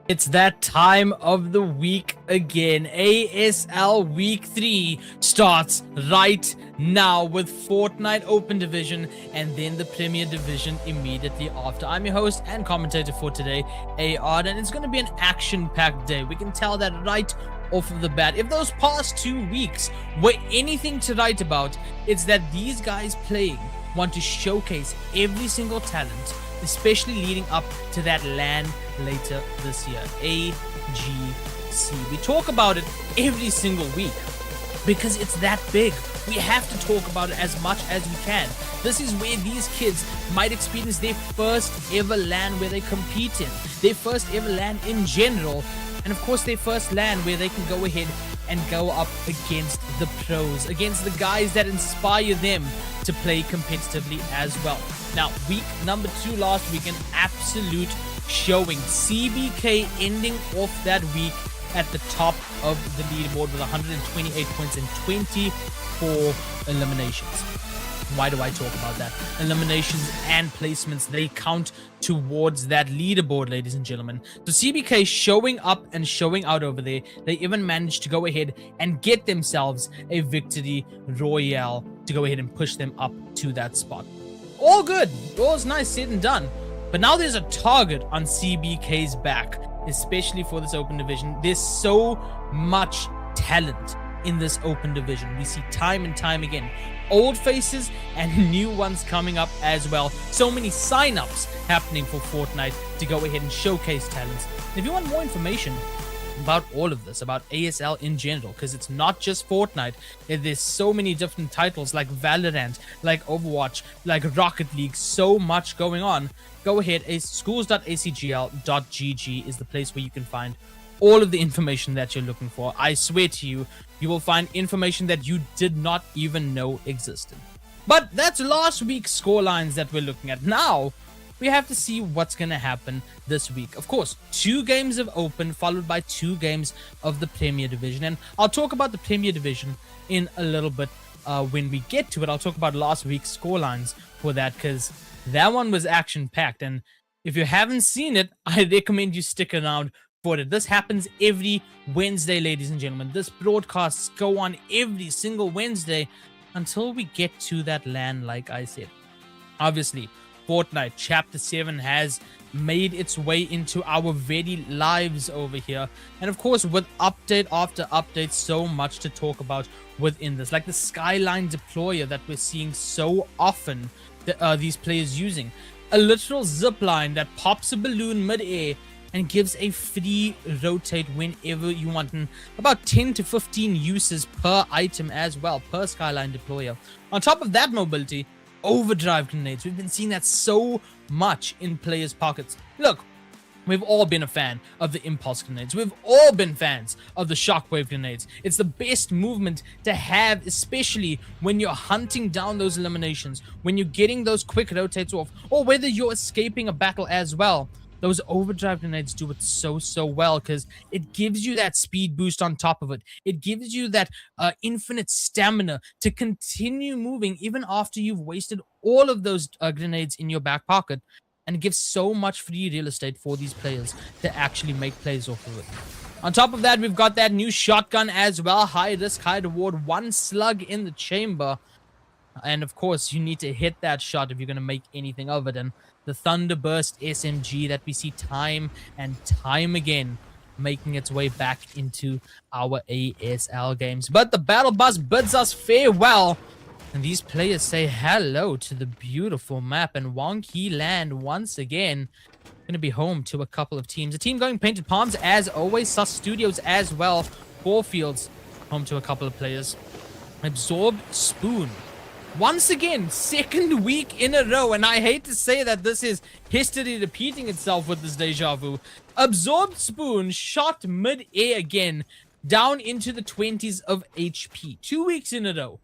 It's that time of the week again. ASL Week 3 starts right now with Fortnite Open Division and then the Premier Division immediately after. I'm your host and commentator for today, AR, and it's going to be an action-packed day. We can tell that right off of the bat. If those past 2 weeks were anything to write about, it's that these guys playing want to showcase every single talent, especially leading up to that LAN later this year, AGC. We talk about it every single week because it's that big. We have to talk about it as much as we can. This is where these kids might experience their first ever LAN where they compete in, their first ever LAN in general, and of course their first LAN where they can go ahead and go up against the pros, against the guys that inspire them to play competitively as well. Now, week number 2 last week, an absolute showing. CBK ending off that week at the top of the leaderboard with 128 points and 24 eliminations. Why do I talk about that? Eliminations and placements, they count towards that leaderboard, ladies and gentlemen. So CBK showing up and showing out over there. They even managed to go ahead and get themselves a victory royale to go ahead and push them up to that spot. All good. All's nice said and done. But now there's a target on CBK's back, especially for this open division. There's so much talent in this open division. We see time and time again old faces and new ones coming up as well. So many sign-ups happening for Fortnite to go ahead and showcase talents. And if you want more information about all of this, about ASL in general, because it's not just Fortnite, there's so many different titles like Valorant, like Overwatch, like Rocket League, so much going on. Go ahead, schools.acgl.gg is the place where you can find all of the information that you're looking for. I swear to you, you will find information that you did not even know existed. But that's last week's scorelines that we're looking at. Now, we have to see what's going to happen this week. Of course, 2 games of Open followed by 2 games of the Premier Division. And I'll talk about the Premier Division in a little bit when we get to it. I'll talk about last week's scorelines for that because that one was action-packed. And if you haven't seen it, I recommend you stick around for it. This happens every Wednesday, ladies and gentlemen. This broadcasts go on every single Wednesday until we get to that LAN, like I said. Obviously, Fortnite Chapter 7 has made its way into our very lives over here. And of course, with update after update, so much to talk about within this. Like the Skyline deployer that we're seeing so often, these players using. A literal zip line that pops a balloon mid-air and gives a free rotate whenever you want. And about 10 to 15 uses per item as well, per Skyline deployer. On top of that mobility, overdrive grenades. We've been seeing that so much in players' pockets. Look, we've all been a fan of the impulse grenades. We've all been fans of the shockwave grenades. It's the best movement to have, especially when you're hunting down those eliminations, when you're getting those quick rotates off, or whether you're escaping a battle as well. Those overdrive grenades do it so well because it gives you that speed boost on top of it. It gives you that infinite stamina to continue moving even after you've wasted all of those grenades in your back pocket. And it gives so much free real estate for these players to actually make plays off of it. On top of that, we've got that new shotgun as well. High risk, high reward. 1 slug in the chamber. And of course, you need to hit that shot if you're going to make anything of it. And the Thunderburst SMG that we see time and time again making its way back into our ASL games. But the battle bus bids us farewell. And these players say hello to the beautiful map. And Wonky Land, once again, going to be home to a couple of teams. A team going Painted Palms, as always. Sus Studios as well. 4 Fields, home to a couple of players. Absorbed Spoon. Once again, 2nd week in a row, and I hate to say that this is history repeating itself with this deja vu. Absorbed Spoon shot mid-air again, down into the 20s of HP. 2 weeks in a row.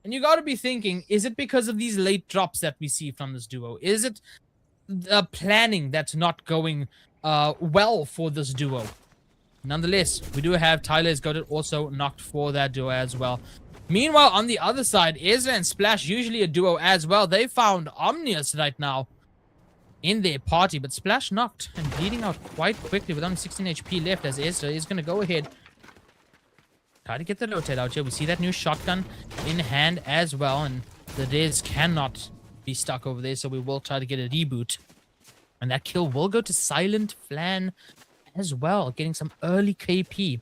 And you gotta be thinking, is it because of these late drops that we see from this duo? Is it the planning that's not going well for this duo? Nonetheless, we do have Tyler's got it also knocked for that duo as well. Meanwhile, on the other side, Ezra and Splash, usually a duo as well. They found Omnius right now. in their party, but Splash knocked and bleeding out quite quickly with only 16 HP left, as Ezra is going to go ahead. Try to get the rotate out here. We see that new shotgun in hand as well, and the Dez cannot be stuck over there, so we will try to get a reboot. And that kill will go to Silent Flan as well, getting some early KP.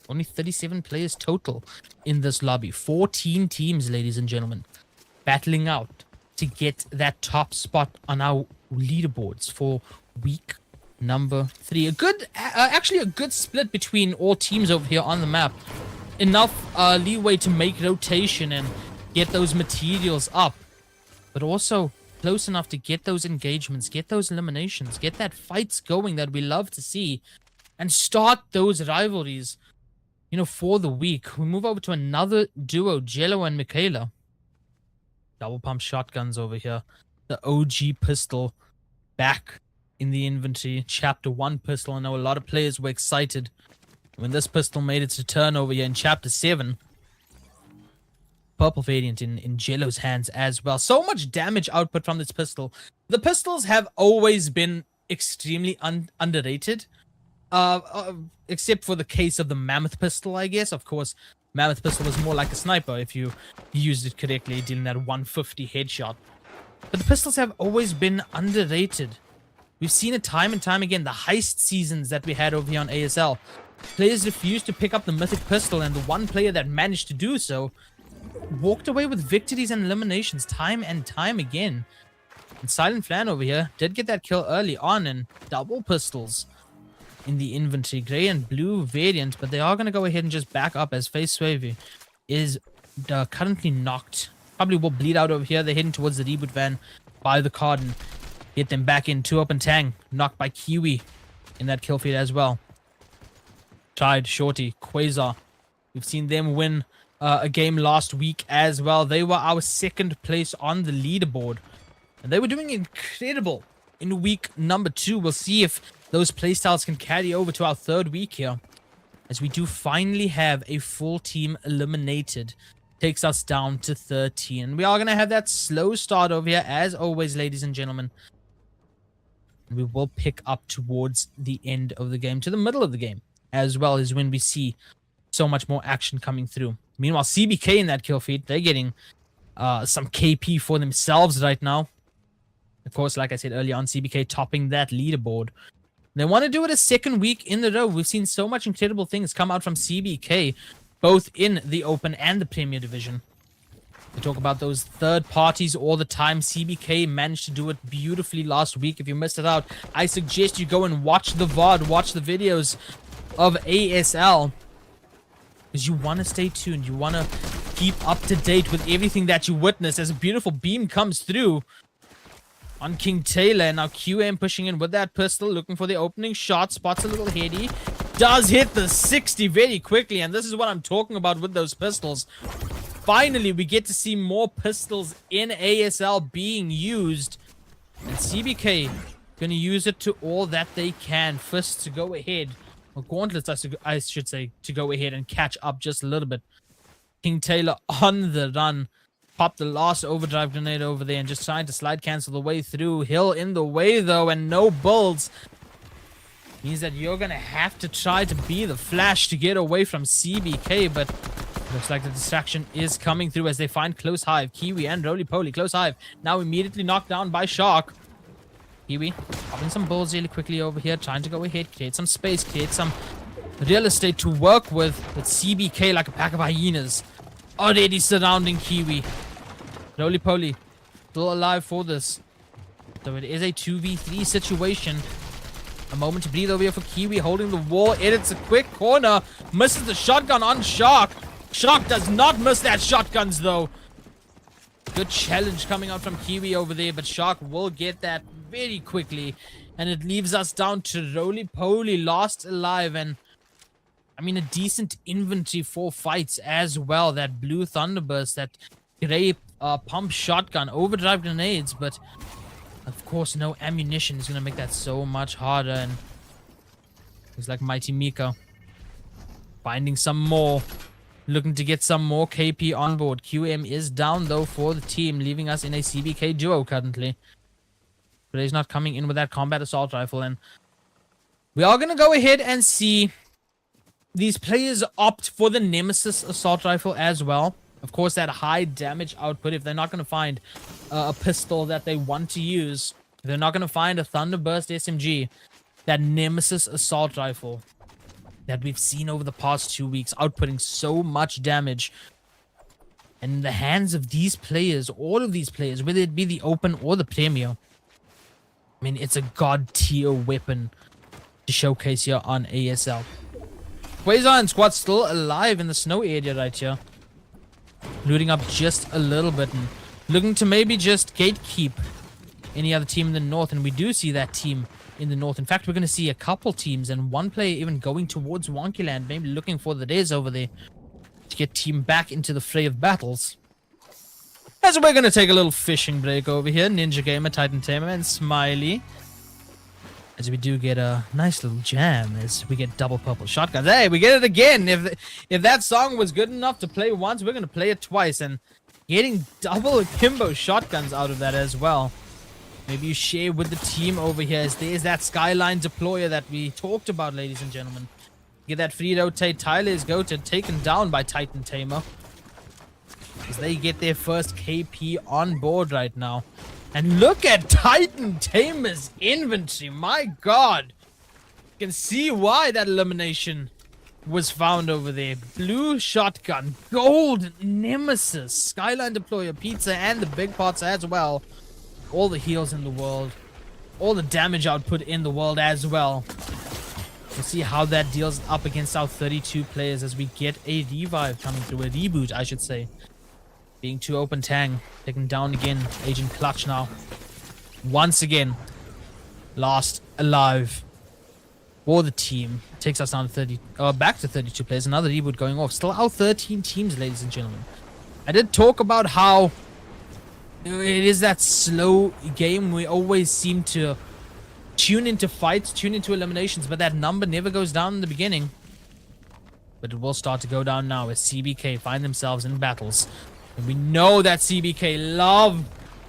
Only 37 players total in this lobby. 14 teams, ladies and gentlemen, battling out to get that top spot on our leaderboards for week number 3. A good, actually a good split between all teams over here on the map. Enough leeway to make rotation and get those materials up, but also close enough to get those engagements, get those eliminations, get that fights going that we love to see, and start those rivalries, you know, for the week. We move over to another duo, Jello and Michaela. Double pump shotguns over here. The OG pistol back in the inventory. Chapter 1 pistol. I know a lot of players were excited when this pistol made its return over here in Chapter 7. Purple variant in Jello's hands as well. So much damage output from this pistol. The pistols have always been extremely underrated. Except for the case of the Mammoth pistol, I guess. Of course, Mammoth pistol was more like a sniper if you used it correctly, dealing that 150 headshot. But the pistols have always been underrated. We've seen it time and time again. The heist seasons that we had over here on ASL. Players refused to pick up the mythic pistol, and the one player that managed to do so walked away with victories and eliminations time and time again. And Silent Flan over here did get that kill early on, and double pistols in the inventory. Gray and blue variant, but they are going to go ahead and just back up as Face Swavy is currently knocked. Probably will bleed out over here. They're heading towards the reboot van by the card and get them back in. 2 up and Tang. Knocked by Kiwi in that kill feed as well. Tried, Shorty, Quasar. We've seen them win a game last week as well. They were our 2nd place on the leaderboard. And they were doing incredible in week number 2. We'll see if those playstyles can carry over to our 3rd week here, as we do finally have a full team eliminated. Takes us down to 13. And we are going to have that slow start over here, as always, ladies and gentlemen. And we will pick up towards the end of the game, to the middle of the game, as well as when we see so much more action coming through. Meanwhile, CBK in that kill feed, they're getting some KP for themselves right now. Of course, like I said earlier on, CBK topping that leaderboard. They want to do it a 2nd week in a row. We've seen so much incredible things come out from CBK, both in the Open and the Premier Division. We talk about those third parties all the time. CBK managed to do it beautifully last week. If you missed it out, I suggest you go and watch the VOD, watch the videos of ASL, because you want to stay tuned. You want to keep up to date with everything that you witness as a beautiful beam comes through on King Taylor. And now QM pushing in with that pistol, looking for the opening shot. Spots a little heady. Does hit the 60 very quickly. And this is what I'm talking about with those pistols. Finally, we get to see more pistols in ASL being used. And CBK going to use it to all that they can. Fists to go ahead. Or gauntlets, I should say, to go ahead and catch up just a little bit. King Taylor on the run. Pop the last overdrive grenade over there and just trying to slide cancel the way through. Hill in the way, though, and no builds. Means that you're going to have to try to be the Flash to get away from CBK, but looks like the distraction is coming through as they find Close Hive. Kiwi and Roly Poly. Close Hive now immediately knocked down by Shark. Kiwi popping some balls really quickly over here, trying to go ahead, create some space, create some real estate to work with CBK like a pack of hyenas already surrounding Kiwi. Roly Poly still alive for this. So it is a 2v3 situation. A moment to breathe over here for Kiwi, holding the wall. Edits a quick corner. Misses the shotgun on Shark. Shark does not miss that shotguns, though. Good challenge coming out from Kiwi over there, but Shark will get that very quickly. And it leaves us down to Roly Poly, last alive. And, I mean, a decent inventory for fights as well. That blue Thunderburst, that gray pump shotgun, overdrive grenades, but of course no ammunition is going to make that so much harder. And looks like Mighty Mika finding some more, looking to get some more KP on board. QM is down though for the team, leaving us in a CBK duo currently. But he's not coming in with that combat assault rifle. And we are going to go ahead and see these players opt for the Nemesis assault rifle as well. Of course, that high damage output, if they're not going to find a pistol that they want to use, if they're not going to find a Thunderburst SMG, that Nemesis assault rifle that we've seen over the past 2 weeks, outputting so much damage. And in the hands of these players, all of these players, whether it be the Open or the Premier, I mean, it's a god tier weapon to showcase here on ASL. Quasar and Squad still alive in the snow area right here. Looting up just a little bit and looking to maybe just gatekeep any other team in the north. And we do see that team in the north. In fact, we're going to see a couple teams and one player even going towards Wonkyland, maybe looking for the days over there to get team back into the fray of battles. As we're going to take a little fishing break over here. Ninja Gamer, Titan Tamer, and Smiley. As we do get a nice little jam as we get double purple shotguns. Hey, we get it again. If that song was good enough to play once, we're going to play it twice. And getting double akimbo shotguns out of that as well. Maybe you share with the team over here as there's that Skyline deployer that we talked about, ladies and gentlemen. Get that free rotate. Tyler is goated, taken down by Titan Tamer. As they get their first KP on board right now. And look at Titan Tamer's inventory. My god. You can see why that elimination was found over there. Blue shotgun, gold Nemesis, Skyline deployer, pizza, and the big pots as well. All the heals in the world. All the damage output in the world as well. We'll see how that deals up against our 32 players as we get a revive coming through. A reboot, I should say. Being too open Tang. Taken down again. Agent Clutch now. Once again. Last alive. For the team. Takes us down to back to 32 players. Another reboot going off. Still our 13 teams, ladies and gentlemen. I did talk about how it is that slow game. We always seem to tune into fights, tune into eliminations, but that number never goes down in the beginning. But it will start to go down now as CBK find themselves in battles. And we know that CBK love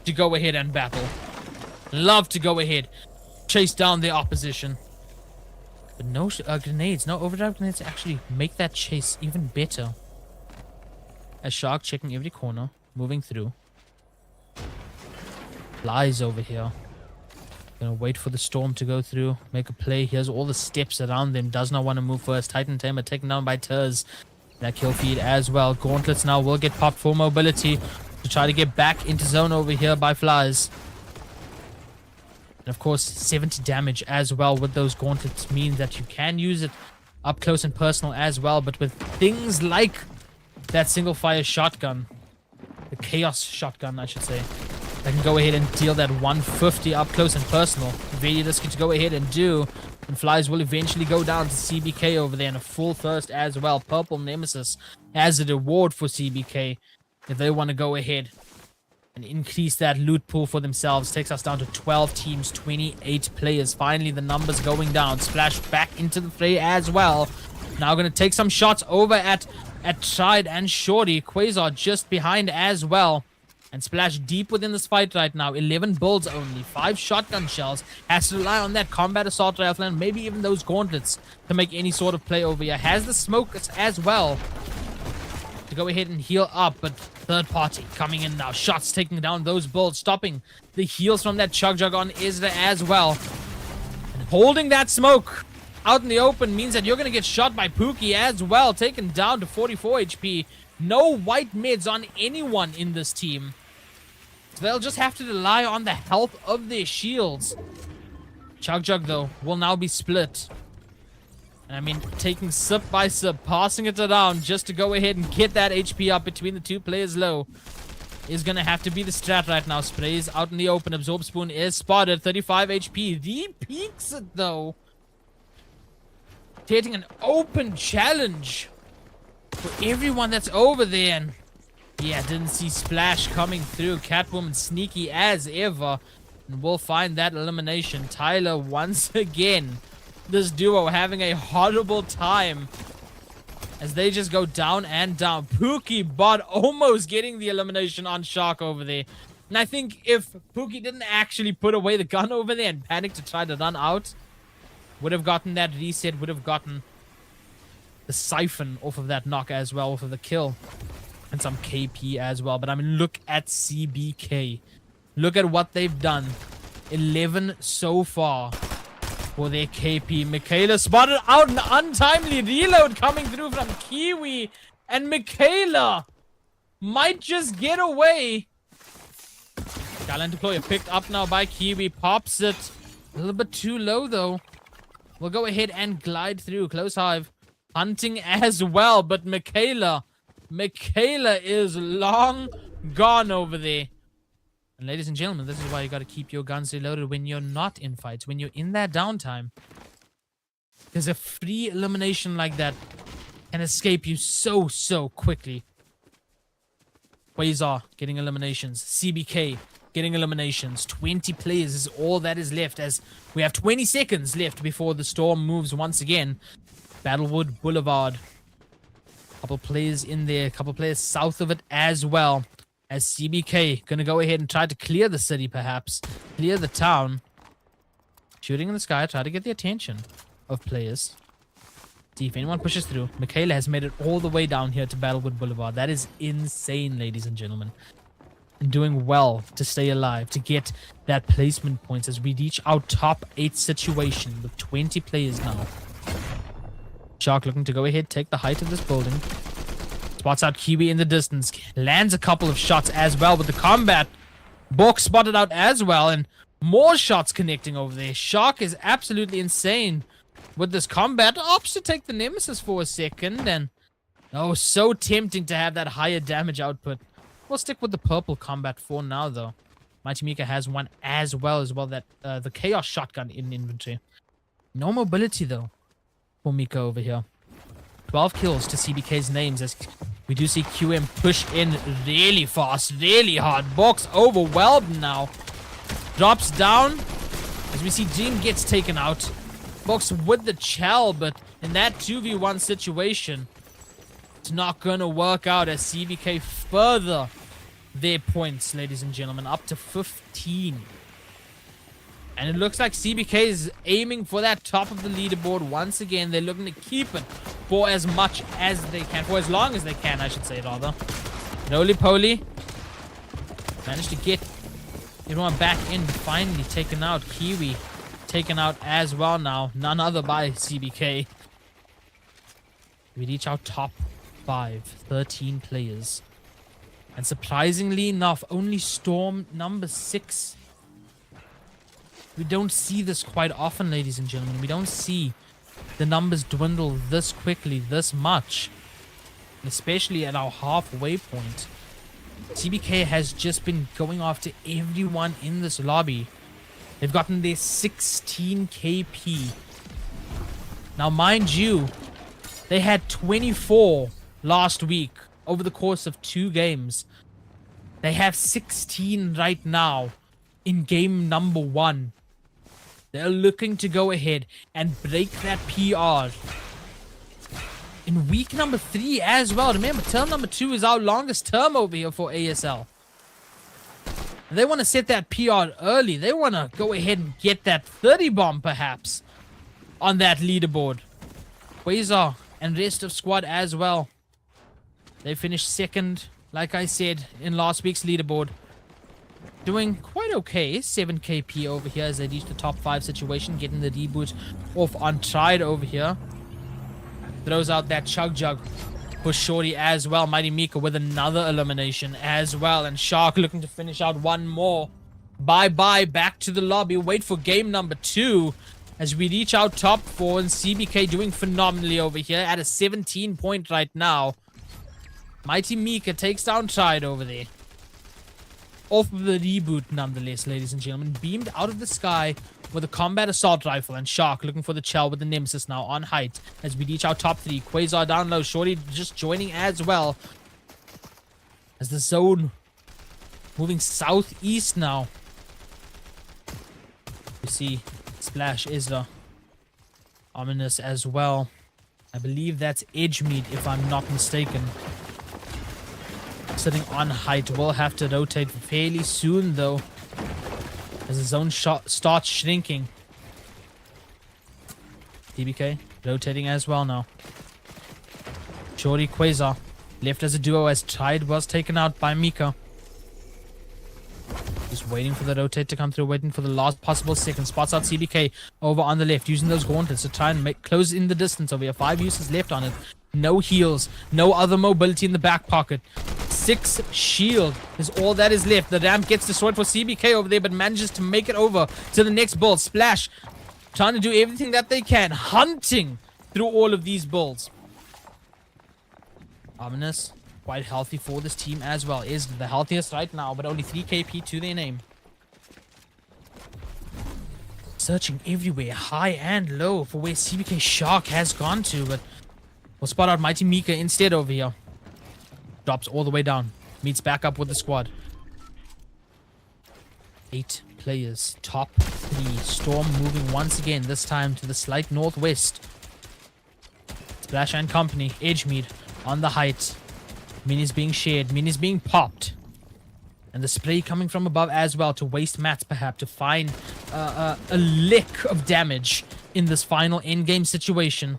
to go ahead and battle. Love to go ahead. Chase down the opposition. But no grenades, no overdrive grenades actually make that chase even better. As Shark checking every corner, moving through. Flies over here. Gonna wait for the storm to go through. Make a play. Here's all the steps around them. Does not want to move first. Titan Tamer taken down by Turs. That kill feed as well. Gauntlets now will get popped for mobility to try to get back into zone over here by Flies. And of course, 70 damage as well with those gauntlets means that you can use it up close and personal as well. But with things like that single fire shotgun, the chaos shotgun, I should say, that can go ahead and deal that 150 up close and personal. Very risky to go ahead and do. And Flies will eventually go down to CBK over there in a full thirst as well. Purple Nemesis as a reward for CBK if they want to go ahead and increase that loot pool for themselves. Takes us down to 12 teams, 28 players. Finally, the numbers going down. Splash back into the fray as well. Now going to take some shots over at Tried and Shorty. Quasar just behind as well. And Splash deep within this fight right now. 11 builds only. 5 shotgun shells. Has to rely on that combat assault rifle and maybe even those gauntlets to make any sort of play over here. Has the smokes as well to go ahead and heal up. But third party coming in now. Shots taking down those builds. Stopping the heals from that Chug Jug on Ezra as well. And holding that smoke out in the open means that you're going to get shot by Pookie as well. Taken down to 44 HP. No white mids on anyone in this team. So they'll just have to rely on the health of their shields. Chug Jug, though, will now be split. And I mean, taking sip by sip, passing it around just to go ahead and get that HP up between the two players low is going to have to be the strat right now. Sprays out in the open. Absorb Spoon is spotted. 35 HP. Re-peaks it, though. Creating an open challenge for everyone that's over there. And yeah, didn't see Splash coming through. Catwoman sneaky as ever. And we'll find that elimination. Tyler once again. This duo having a horrible time as they just go down and down. Pookie Bot almost getting the elimination on Shark over there. And I think if Pookie didn't actually put away the gun over there and panic to try to run out, would have gotten that reset, would have gotten the siphon off of that knock as well, off of the kill. And some KP as well. But I mean, look at CBK. Look at what they've done. 11 so far for their KP. Michaela spotted out, an untimely reload coming through from Kiwi. And Michaela might just get away. Skyline deployer picked up now by Kiwi. Pops it. A little bit too low, though. We'll go ahead and glide through. Close hive. Hunting as well. But Michaela is long gone over there. And ladies and gentlemen, this is why you got to keep your guns reloaded when you're not in fights. When you're in that downtime. Because a free elimination like that can escape you so quickly. Quasar getting eliminations. CBK getting eliminations. 20 players is all that is left, as we have 20 seconds left before the storm moves once again. Battlewood Boulevard. Couple players in there. Couple players south of it as well. As CBK gonna go ahead and try to clear the city, perhaps. Clear the town. Shooting in the sky. Try to get the attention of players. See if anyone pushes through. Michaela has made it all the way down here to Battlewood Boulevard. That is insane, ladies and gentlemen. And doing well to stay alive, to get that placement points as we reach our top 8 situation with 20 players now. Shark looking to go ahead, take the height of this building. Spots out Kiwi in the distance. Lands a couple of shots as well with the combat. Bork spotted out as well, and more shots connecting over there. Shark is absolutely insane with this combat. Opts to take the Nemesis for a second, and oh, so tempting to have that higher damage output. We'll stick with the purple combat for now, though. Mighty Mika has one as well, that the Chaos Shotgun in inventory. No mobility, though, for Mika over here. 12 kills to CBK's names, as we do see QM push in really fast, really hard. Box overwhelmed now. Drops down, as we see Dream gets taken out. Box with the Chell, but in that 2v1 situation, it's not gonna work out as CBK further their points, ladies and gentlemen, up to 15. And it looks like CBK is aiming for that top of the leaderboard once again. They're looking to keep it for as much as they can, for as long as they can, I should say, rather. Roly-poly managed to get everyone back in, finally taken out. Kiwi taken out as well now, none other by CBK. We reach our top 5, 13 players. And surprisingly enough, only Storm number 6. We don't see this quite often, ladies and gentlemen. We don't see the numbers dwindle this quickly, this much. Especially at our halfway point. CBK has just been going after everyone in this lobby. They've gotten their 16 KP. Now, mind you, they had 24 last week over the course of 2 games. They have 16 right now in game number 1. They're looking to go ahead and break that PR in week number 3 as well. Remember, term number 2 is our longest term over here for ASL. And they want to set that PR early. They want to go ahead and get that 30 bomb, perhaps, on that leaderboard. Quasar and rest of squad as well. They finished second, like I said, in last week's leaderboard. Doing quite okay. 7 KP over here as they reach the top 5 situation. Getting the reboot off on Tried over here. Throws out that Chug Jug for Shorty as well. Mighty Mika with another elimination as well. And Shark looking to finish out one more. Bye-bye. Back to the lobby. Wait for game number 2 as we reach our top 4. And CBK doing phenomenally over here at a 17 point right now. Mighty Mika takes down Tried over there. Off of the reboot, nonetheless, ladies and gentlemen. Beamed out of the sky with a combat assault rifle. And Shark looking for the Chell with the Nemesis now on height as we reach our top 3. Quasar down low. Shorty just joining as well. As the zone moving southeast now. You see Splash Isla. Ominous as well. I believe that's Edgemead, if I'm not mistaken. sitting on height. Will have to rotate fairly soon, though, as the zone starts shrinking. TBK rotating as well now. Shorty Quasar left as a duo as Tide was taken out by Mika. Just waiting for the rotate to come through, waiting for the last possible second. Spots out CBK over on the left, using those gauntlets to try and close in the distance over here. 5 uses left on it. No heals, no other mobility in the back pocket. 6 shield is all that is left. The ramp gets destroyed for CBK over there, but manages to make it over to the next build. Splash trying to do everything that they can, hunting through all of these builds. Ominous, quite healthy for this team as well. Is the healthiest right now, but only 3 KP to their name. Searching everywhere, high and low, for where CBK Shark has gone to, but we'll spot out Mighty Mika instead over here. Drops all the way down. Meets back up with the squad. 8 players. Top 3. Storm moving once again, this time to the slight northwest. Splash and company. Edgemead on the height. Minis being shared. Minis being popped. And the spray coming from above as well to waste mats perhaps to find a lick of damage in this final endgame situation.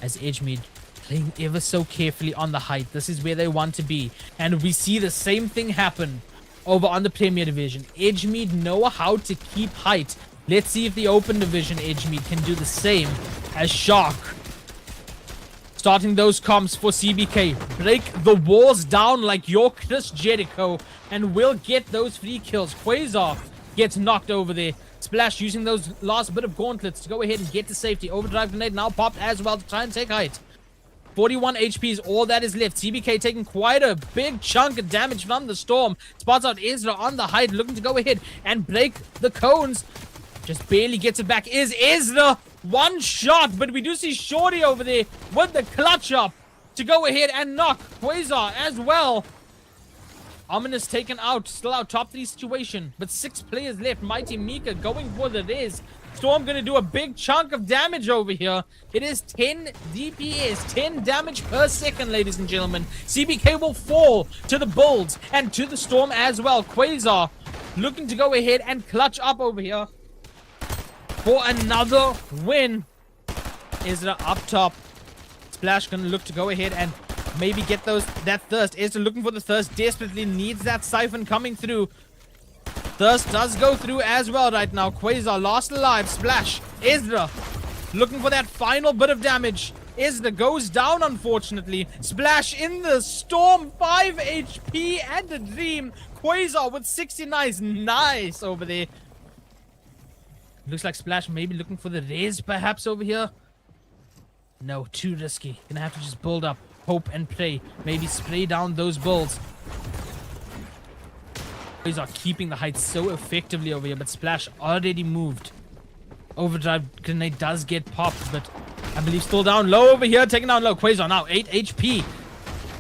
As Edgemead playing ever so carefully on the height. This is where they want to be. And we see the same thing happen over on the Premier Division. Edgemead know how to keep height. Let's see if the Open Division Edgemead can do the same as Shark. Starting those comps for CBK. Break the walls down like your Chris Jericho. And will get those free kills. Quasar gets knocked over there. Splash using those last bit of gauntlets to go ahead and get to safety. Overdrive grenade now popped as well to try and take height. 41 HP is all that is left. CBK taking quite a big chunk of damage from the storm. Spots out Ezra on the height, looking to go ahead and break the cones. Just barely gets it back. Is Ezra one shot, but we do see Shorty over there with the clutch up to go ahead and knock Quasar as well. Ominous taken out, still out top 3 situation, but 6 players left. Mighty Mika going for the res. Storm gonna do a big chunk of damage over here. It is 10 DPS, 10 damage per second, ladies and gentlemen. CBK will fall to the Bulls and to the Storm as well. Quasar looking to go ahead and clutch up over here for another win. Ezra up top. Splash gonna look to go ahead and maybe get that thirst. Ezra looking for the thirst, desperately needs that siphon coming through. Thirst does go through as well right now. Quasar last alive. Splash. Ezra looking for that final bit of damage. Ezra goes down, unfortunately. Splash in the storm. 5 HP and a dream. Quasar with 69. Nice over there. Looks like Splash maybe looking for the res perhaps over here. No, too risky. Gonna have to just build up. Hope and pray. Maybe spray down those bulls. Boys are keeping the height so effectively over here, but Splash already moved. Overdrive grenade does get popped, but I believe still down low over here. Taking down low. Quasar now 8 HP.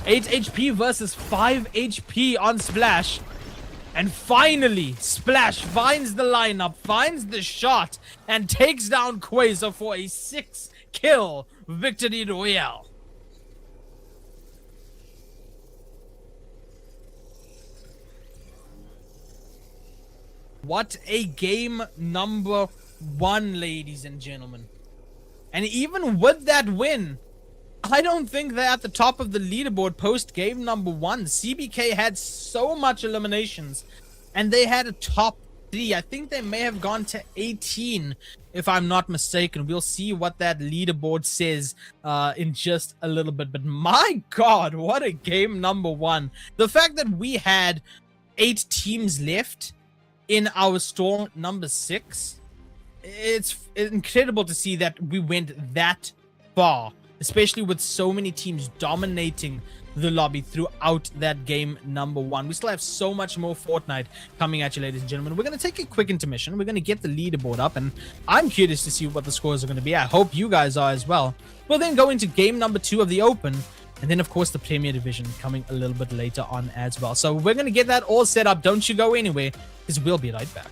8 HP versus 5 HP on Splash. And finally, Splash finds the lineup, finds the shot, and takes down Quasar for a 6-kill victory royale. What a game number 1, ladies and gentlemen. And even with that win, I don't think they're at the top of the leaderboard post game number 1. CBK had so much eliminations, and they had a top 3. I think they may have gone to 18, if I'm not mistaken. We'll see what that leaderboard says in just a little bit. But my God, what a game number 1. The fact that we had 8 teams left in our storm number 6, it's incredible to see that we went that far, especially with so many teams dominating the lobby throughout that game number 1. We still have so much more Fortnite coming at you, ladies and gentlemen. We're going to take a quick intermission. We're going to get the leaderboard up, and I'm curious to see what the scores are going to be. I hope you guys are as well. We'll then go into game number 2 of the Open, and then, of course, the Premier Division coming a little bit later on as well. So we're going to get that all set up. Don't you go anywhere, because we'll be right back.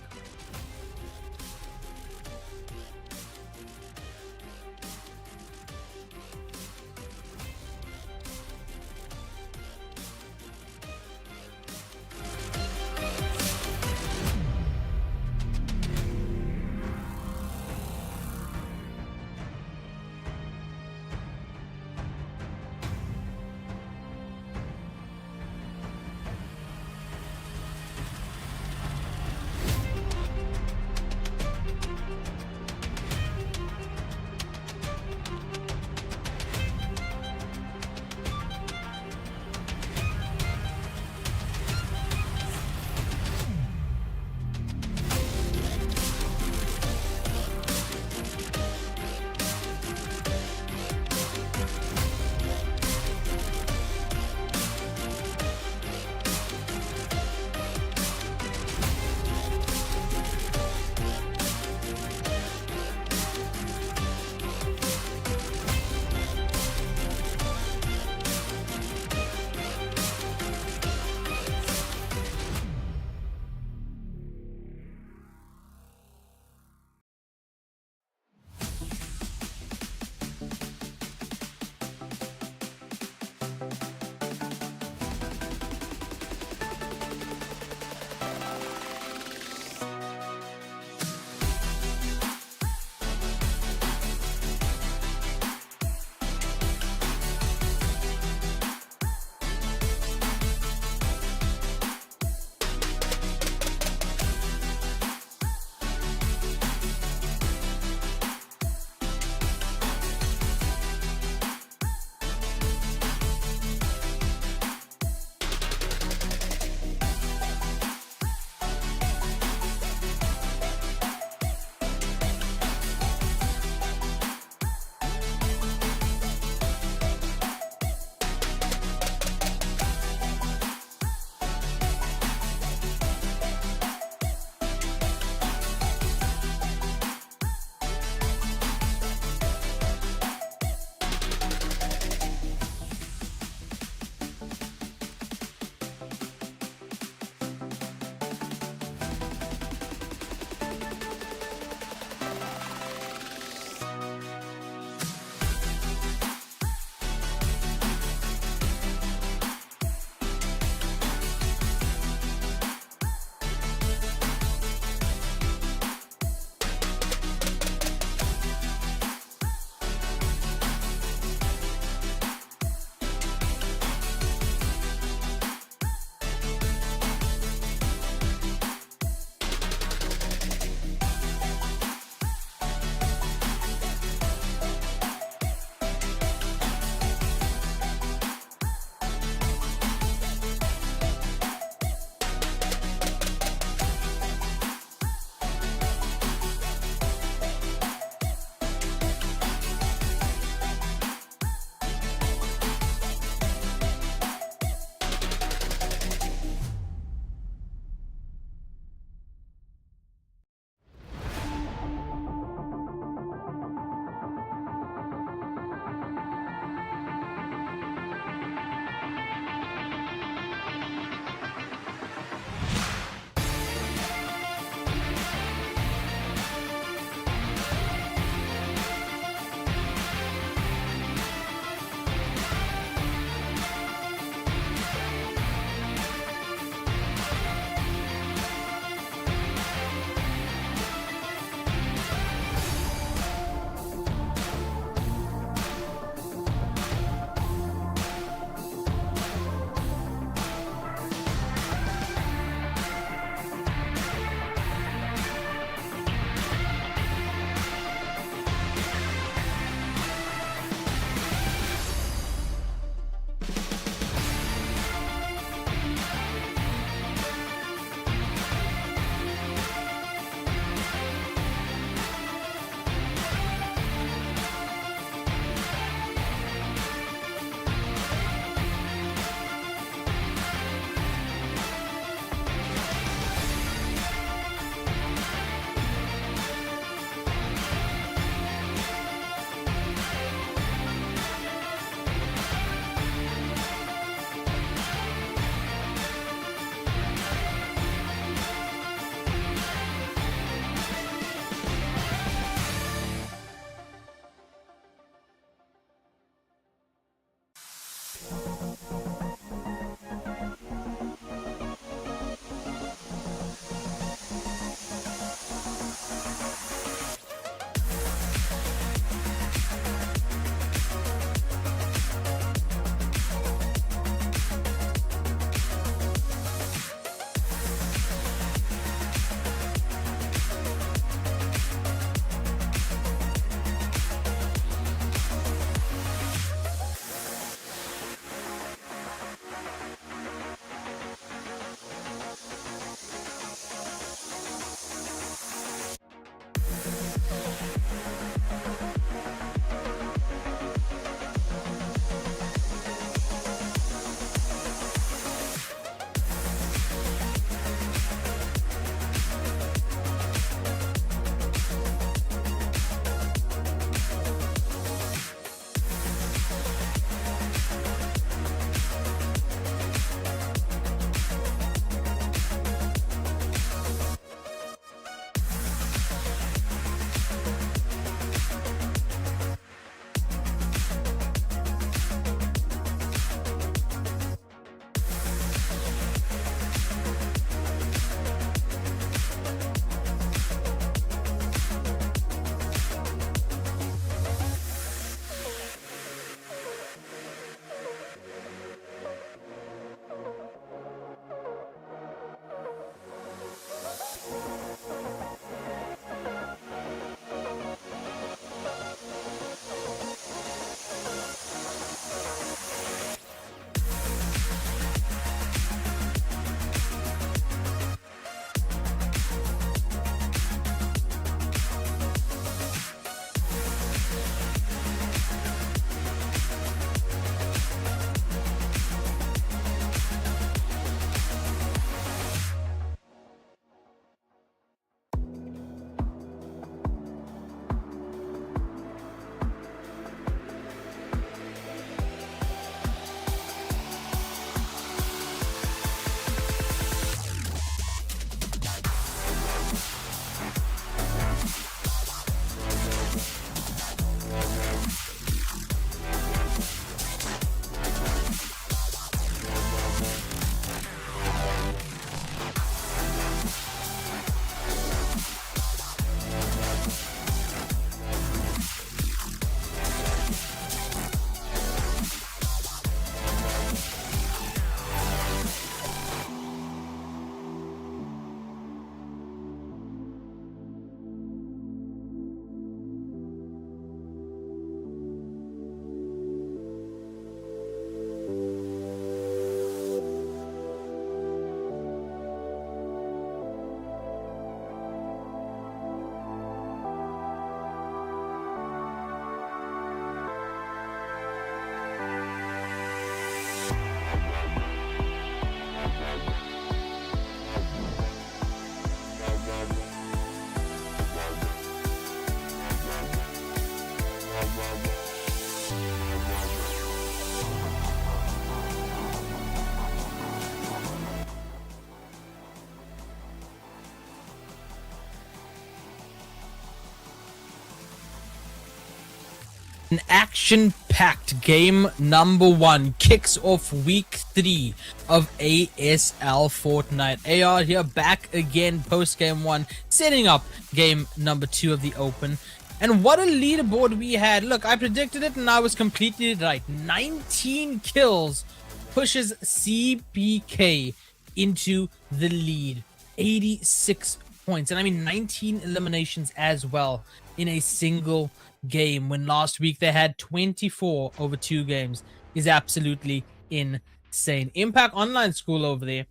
An action-packed game number 1 kicks off week 3 of ASL Fortnite. AR here back again post game 1, setting up game number 2 of the Open. And what a leaderboard we had. Look, I predicted it and I was completely right. 19 kills pushes CPK into the lead. 86 points. And I mean 19 eliminations as well in a single game, when last week they had 24 over 2 games, is absolutely insane. Impact Online School over there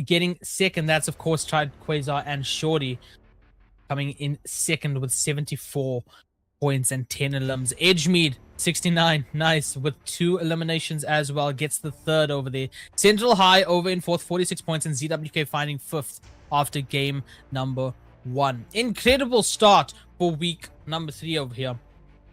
getting second. That's of course Tried, Quasar, and Shorty coming in second with 74 points and 10 elims. Edgemead 69, nice, with 2 eliminations as well, gets the third over there. Central High over in fourth, 46 points, and ZWK finding fifth after game number 1. Incredible start for week number 3 over here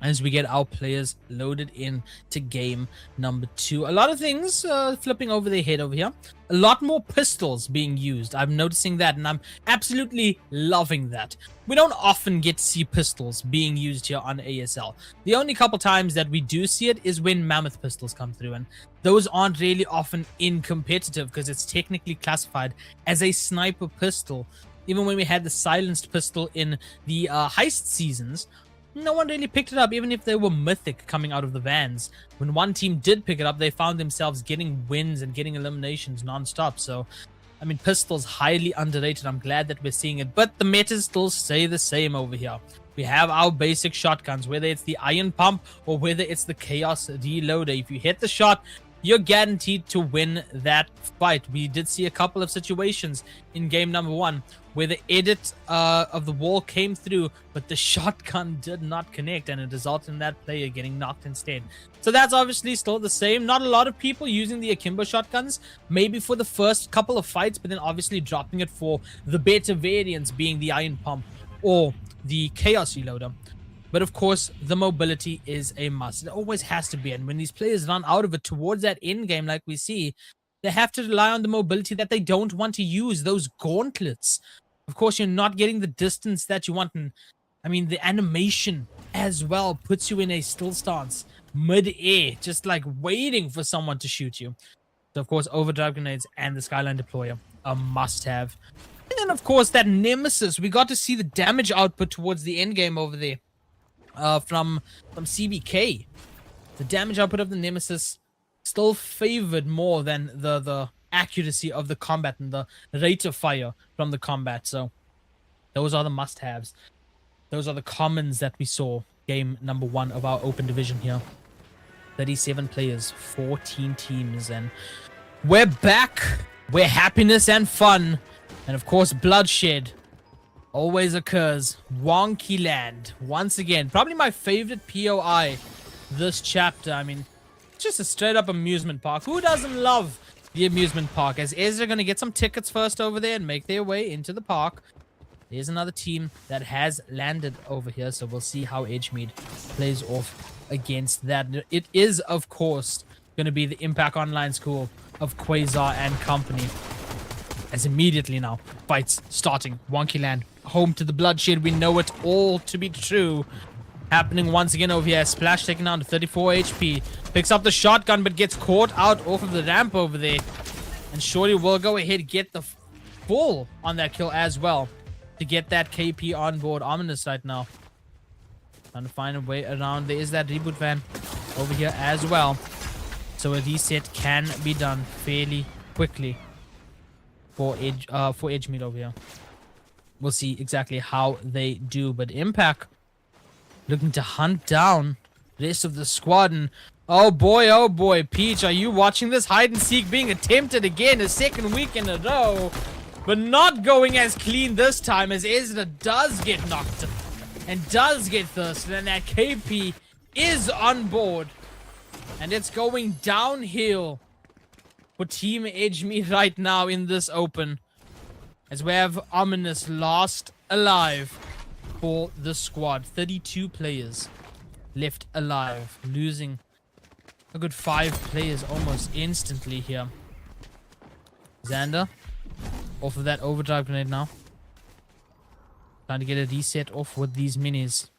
as we get our players loaded in to game number 2. A lot of things flipping over their head over here. A lot more pistols being used. I'm noticing that, and I'm absolutely loving that. We don't often get to see pistols being used here on ASL. The only couple times that we do see it is when mammoth pistols come through, and those aren't really often in competitive because it's technically classified as a sniper pistol. Even when we had the silenced pistol in the heist seasons, no one really picked it up, even if they were mythic coming out of the vans. When one team did pick it up, they found themselves getting wins and getting eliminations non-stop. So, I mean, pistols highly underrated. I'm glad that we're seeing it, but the metas still stay the same over here. We have our basic shotguns, whether it's the Iron Pump or whether it's the Chaos Reloader. If you hit the shot, you're guaranteed to win that fight. We did see a couple of situations in game number 1 where the edit of the wall came through, but the shotgun did not connect, and it resulted in that player getting knocked instead. So that's obviously still the same. Not a lot of people using the Akimbo shotguns, maybe for the first couple of fights, but then obviously dropping it for the better variants, being the Iron Pump or the Chaos Reloader. But of course, the mobility is a must. It always has to be. And when these players run out of it towards that end game, like we see, they have to rely on the mobility that they don't want to use, those gauntlets. Of course, you're not getting the distance that you want. And I mean, the animation as well puts you in a still stance, mid-air, just like waiting for someone to shoot you. So, of course, overdrive grenades and the Skyline Deployer, a must-have. And then, of course, that Nemesis. We got to see the damage output towards the end game over there. From CBK. The damage output of the Nemesis still favored more than the accuracy of the combat and the rate of fire from the combat. So those are the must-haves. Those are the commons that we saw game number 1 of our open division here. 37 players, 14 teams, and we're back where happiness and fun and of course bloodshed always occurs. Wonky Land, once again. Probably my favorite POI this chapter. I mean, just a straight up amusement park. Who doesn't love the amusement park? As Ezra going to get some tickets first over there and make their way into the park. There's another team that has landed over here, so we'll see how Edgemead plays off against that. It is, of course, going to be the Impact Online School of Quasar and company. As immediately now, fights starting. Wonky Land, home to the bloodshed. We know it all to be true. Happening once again over here. Splash taking down to 34 HP. Picks up the shotgun, but gets caught out off of the ramp over there. And Shorty will go ahead, get the full on that kill as well, to get that KP on board. Ominous right now. Trying to find a way around. There is that reboot van over here as well. So a reset can be done fairly quickly for Edgemead over here. We'll see exactly how they do, but Impact looking to hunt down the rest of the squad. And oh boy, Peach, are you watching this? Hide and seek being attempted again, a second week in a row, but not going as clean this time, as Ezra does get knocked and does get thirsted, and that KP is on board, and it's going downhill for Team Edgemead right now in this open, as we have Ominous last alive for the squad. 32 players left alive, losing a good 5 players almost instantly here. Xander off of that overdrive grenade now, trying to get a reset off with these minis,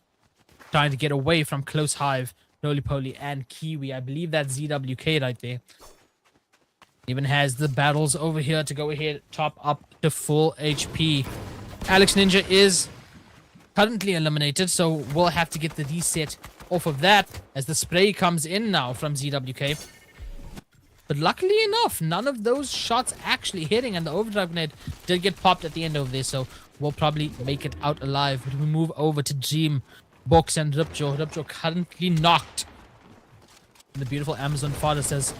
trying to get away from Close Hive Roly-Poly and Kiwi. I believe that's ZWK right there. Even has the battles over here to go ahead, top up to full HP. Alex Ninja is currently eliminated, so we'll have to get the reset off of that as the spray comes in now from ZWK. But luckily enough, none of those shots actually hitting, and the overdrive grenade did get popped at the end of this, so we'll probably make it out alive. But we move over to Dream, Box, and Ripjaw. Ripjaw currently knocked. And the beautiful Amazon father says,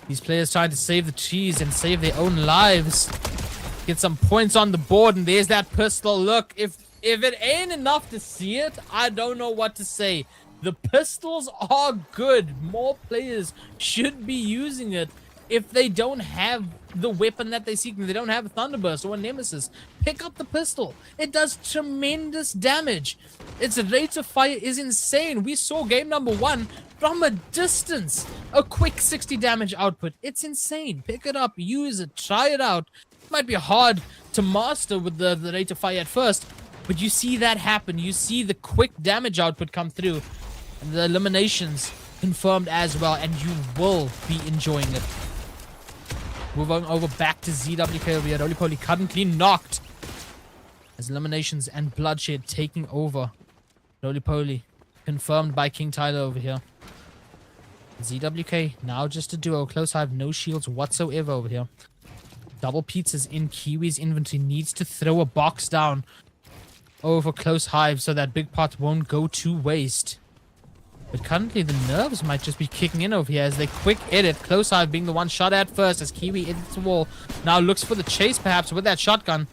these players trying to save the trees and save their own lives. Get some points on the board, and there's that pistol. Look, if it ain't enough to see it, I don't know what to say. The pistols are good. More players should be using it. If they don't have the weapon that they seek, they don't have a Thunderburst or a Nemesis, pick up the pistol. It does tremendous damage. Its rate of fire is insane. We saw game number 1 from a distance. A quick 60 damage output. It's insane. Pick it up, use it, try it out. It might be hard to master with the rate of fire at first, but you see that happen. You see the quick damage output come through. And the eliminations confirmed as well, and you will be enjoying it. Moving over back to ZWK over here. Roly-Poly currently knocked. As eliminations and bloodshed taking over. Roly-Poly confirmed by King Tyler over here. ZWK now just a duo. Close Hive, no shields whatsoever over here. Double pizzas in Kiwi's inventory. Needs to throw a box down over Close Hive so that big pot won't go to waste. But currently the nerves might just be kicking in over here as they quick edit. Close Hive being the one shot at first as Kiwi edits the wall. Now looks for the chase perhaps with that shotgun.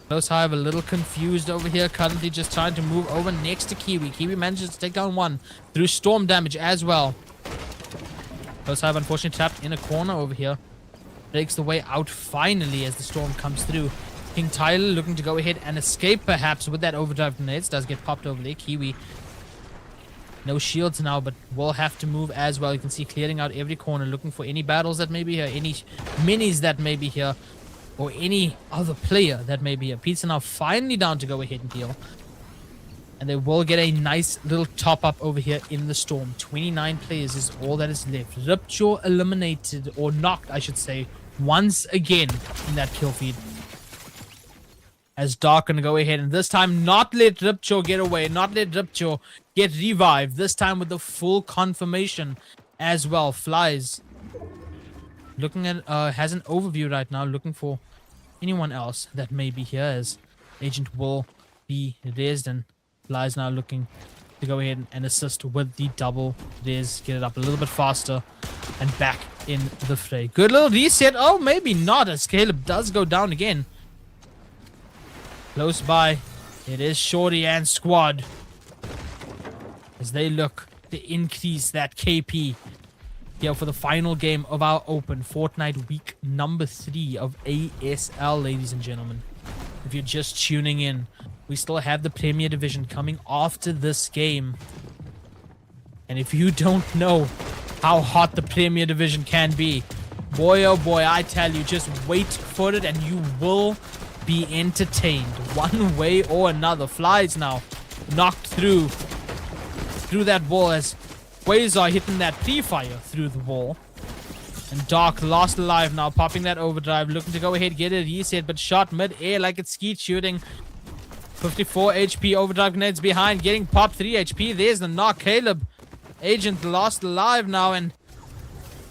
Close Hive a little confused over here. Currently just trying to move over next to Kiwi. Kiwi manages to take down one through storm damage as well. Close Hive unfortunately trapped in a corner over here. Breaks the way out finally as the storm comes through. King Tyler looking to go ahead and escape perhaps with that overdrive grenades. Does get popped over there. Kiwi. No shields now, but will have to move as well. You can see clearing out every corner, looking for any battles that may be here, any minis that may be here, or any other player that may be here. Pizza now finally down to go ahead and heal. And they will get a nice little top up over here in the storm. 29 players is all that is left. Ripjaw eliminated, or knocked, I should say, once again in that kill feed. As Dark gonna go ahead and this time not let Ripjaw get away, not let Ripjaw get revived. This time with the full confirmation as well. Flies. Looking at, has an overview right now, looking for anyone else that may be here as Agent will be raised, and Flies now looking to go ahead and assist with the double res. Get it up a little bit faster and back in the fray. Good little reset. Oh, maybe not as Caleb does go down again. Close by, it is Shorty and Squad as they look to increase that KP here for the final game of our Open Fortnite week number 3 of ASL, ladies and gentlemen. If you're just tuning in, we still have the Premier Division coming after this game. And if you don't know how hot the Premier Division can be, boy oh boy, I tell you, just wait for it and you will be entertained one way or another. Flies now knocked through that wall as Quasar hitting that pre-fire through the wall. And Dark lost alive now, popping that overdrive, looking to go ahead, get a reset, but shot mid-air like it's skeet shooting. 54 HP, overdrive grenades behind, getting popped 3 HP. There's the knock. Caleb, Agent lost alive now and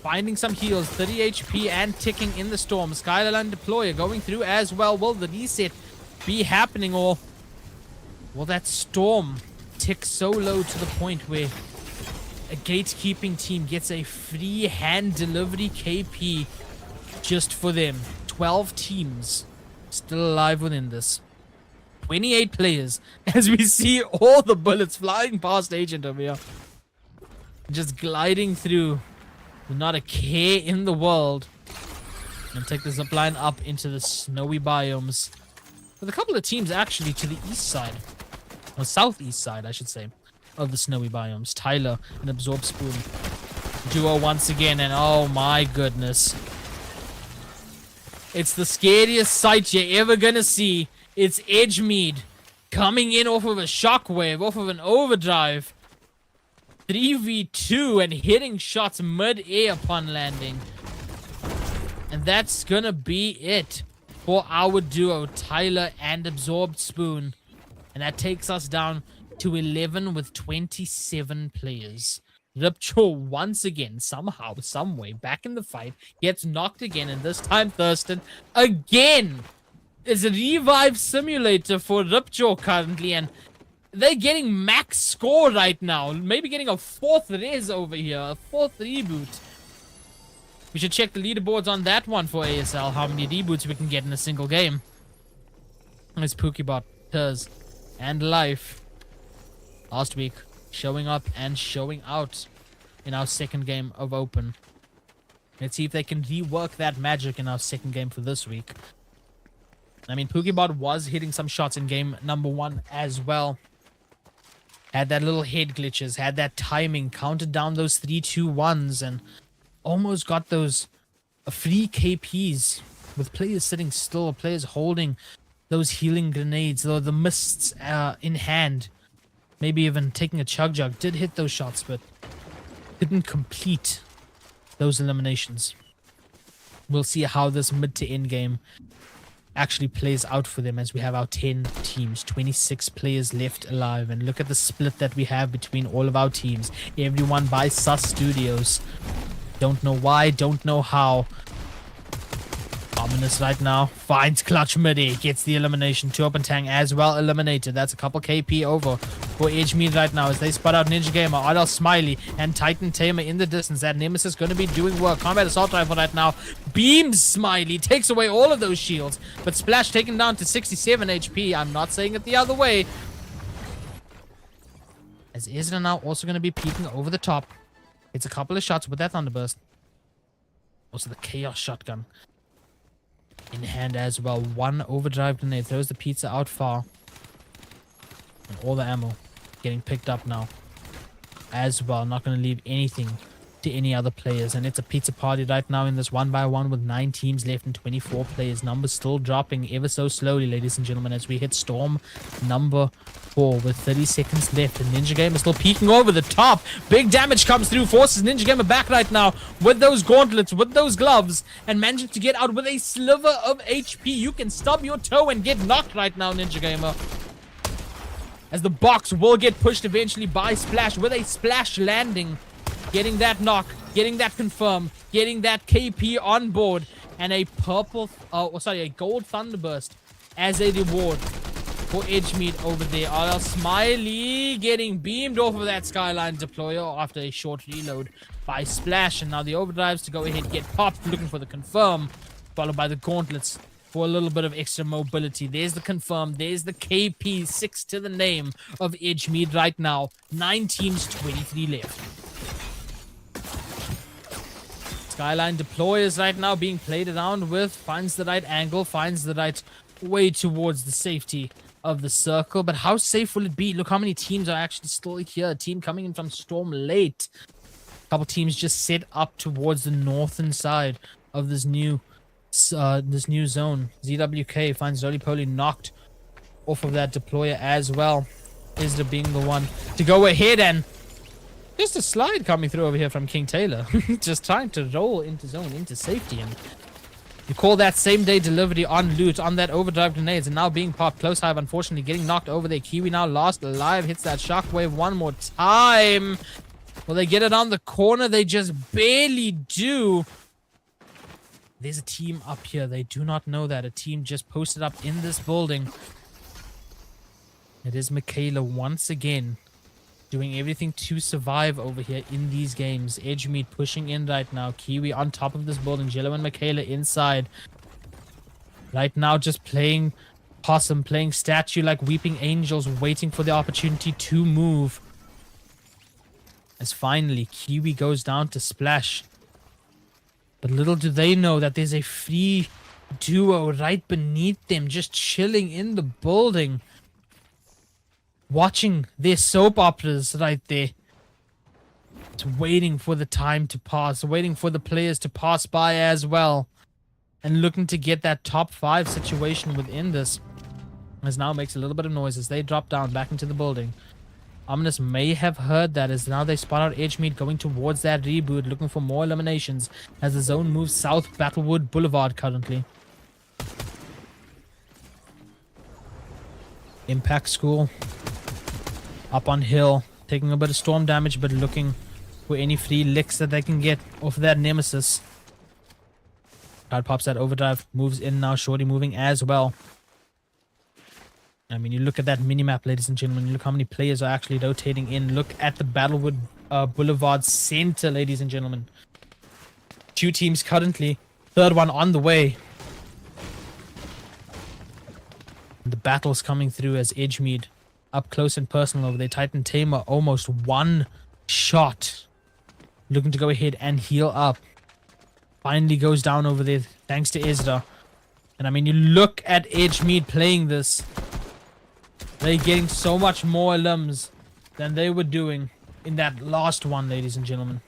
finding some heals, 30 HP and ticking in the storm. Skyline Deployer going through as well. Will the reset be happening, or will that storm tick so low to the point where a gatekeeping team gets a free hand delivery KP just for them? 12 teams still alive within this. 28 players as we see all the bullets flying past Agent over here. Just gliding through. Not a care in the world. And take the zipline up into the snowy biomes. With a couple of teams actually to the east side. Or southeast side, I should say. Of the snowy biomes. Tyler and Absorb Spoon. Duo once again, and oh my goodness. It's the scariest sight you're ever gonna see. It's Edgemead Coming in off of a shockwave, off of an overdrive. 3v2 and hitting shots mid-air upon landing. And that's gonna be it for our duo, Tyler and Absorbed Spoon. And that takes us down to 11 with 27 players. Ripjaw once again, somehow, someway, back in the fight, gets knocked again, and this time Thurston again. It's a revive simulator for Ripjaw currently, and they're getting max score right now. Maybe getting a 4th res over here, a 4th reboot. We should check the leaderboards on that one for ASL, how many reboots we can get in a single game. It's Pokebot, Ters, and Life. Last week, showing up and showing out in our second game of Open. Let's see if they can rework that magic in our second game for this week. I mean, Pokebot was hitting some shots in game number 1 as well. Had that little head glitches, had that timing, counted down those 3-2-1s, and almost got those free KPs with players sitting still, players holding those healing grenades, though the mists in hand. Maybe even taking a chug jug. Did hit those shots, but didn't complete those eliminations. We'll see how this mid to end game actually plays out for them as we have our 10 teams, 26 players left alive. And look at the split that we have between all of our teams. Everyone by Sus Studios. Don't know why, don't know how. Ominous right now. Finds Clutch mid-air. Gets the elimination. Turpentang as well eliminated. That's a couple KP over for Edgemead right now as they spot out Ninja Gamer, Adel Smiley, and Titan Tamer in the distance. That Nemesis going to be doing work. Combat Assault Rifle right now. Beams Smiley. Takes away all of those shields. But Splash taken down to 67 HP. I'm not saying it the other way. As Ezra now also going to be peeking over the top. It's a couple of shots with that Thunderburst. Also the Chaos Shotgun in hand as well. One overdrive grenade throws the pizza out far. And all the ammo getting picked up now as well. Not going to leave anything to any other players. And it's a pizza party right now in this 1x1 with 9 teams left and 24 players. Numbers still dropping ever so slowly, ladies and gentlemen, as we hit storm number 4 with 30 seconds left. And Ninja Gamer still peeking over the top. Big damage comes through. Forces Ninja Gamer back right now with those gauntlets, with those gloves, and managing to get out with a sliver of HP. You can stub your toe and get knocked right now, Ninja Gamer. As the box will get pushed eventually by Splash with a splash landing. Getting that knock, getting that confirm, getting that KP on board, and a a gold Thunderburst as a reward for Edgemead over there. RL Smiley getting beamed off of that Skyline deployer after a short reload by Splash, and now the overdrives to go ahead get popped, looking for the confirm, followed by the gauntlets for a little bit of extra mobility. There's the confirm, there's the KP, 6 to the name of Edgemead right now. 9 teams, 23 left. Skyline deployers right now being played around with. Finds the right angle. Finds the right way towards the safety of the circle. But how safe will it be? Look how many teams are actually still here. A team coming in from Storm late. A couple teams just set up towards the northern side of this new zone. ZWK finds Roly Poly knocked off of that deployer as well. Isla being the one to go ahead and just a slide coming through over here from King Taylor. Just trying to roll into zone, into safety. And you call that same day delivery on loot, on that overdrive grenades, and now being popped. Close hive, unfortunately, getting knocked over there. Kiwi now lost alive. Hits that shockwave one more time. Will they get it on the corner? They just barely do. There's a team up here. They do not know that. A team just posted up in this building. It is Michaela once again doing everything to survive over here in these games. Edgemead pushing in right now. Kiwi on top of this building. Jello and Michaela inside. Right now just playing possum, playing statue like weeping angels, waiting for the opportunity to move. As finally Kiwi goes down to Splash. But little do they know that there's a free duo right beneath them, just chilling in the building. Watching their soap operas right there. It's waiting for the time to pass. Waiting for the players to pass by as well. And looking to get that top 5 situation within this. As now makes a little bit of noise as they drop down back into the building. Ominous may have heard that as now they spot out Edgemead going towards that reboot, looking for more eliminations as the zone moves south Battlewood Boulevard currently. Impact School up on hill, taking a bit of storm damage, but looking for any free licks that they can get off of that nemesis. Card pops that overdrive, moves in now. Shorty moving as well. I mean, you look at that minimap, ladies and gentlemen. You look how many players are actually rotating in. Look at the Battlewood Boulevard center, ladies and gentlemen. 2 teams currently. 3rd one on the way. The battle's coming through as Edgemead up close and personal over there. Titan Tamer almost 1 shot. Looking to go ahead and heal up. Finally goes down over there thanks to Ezra. And I mean, you look at Edgemead playing this. They're getting so much more limbs than they were doing in that last one, ladies and gentlemen.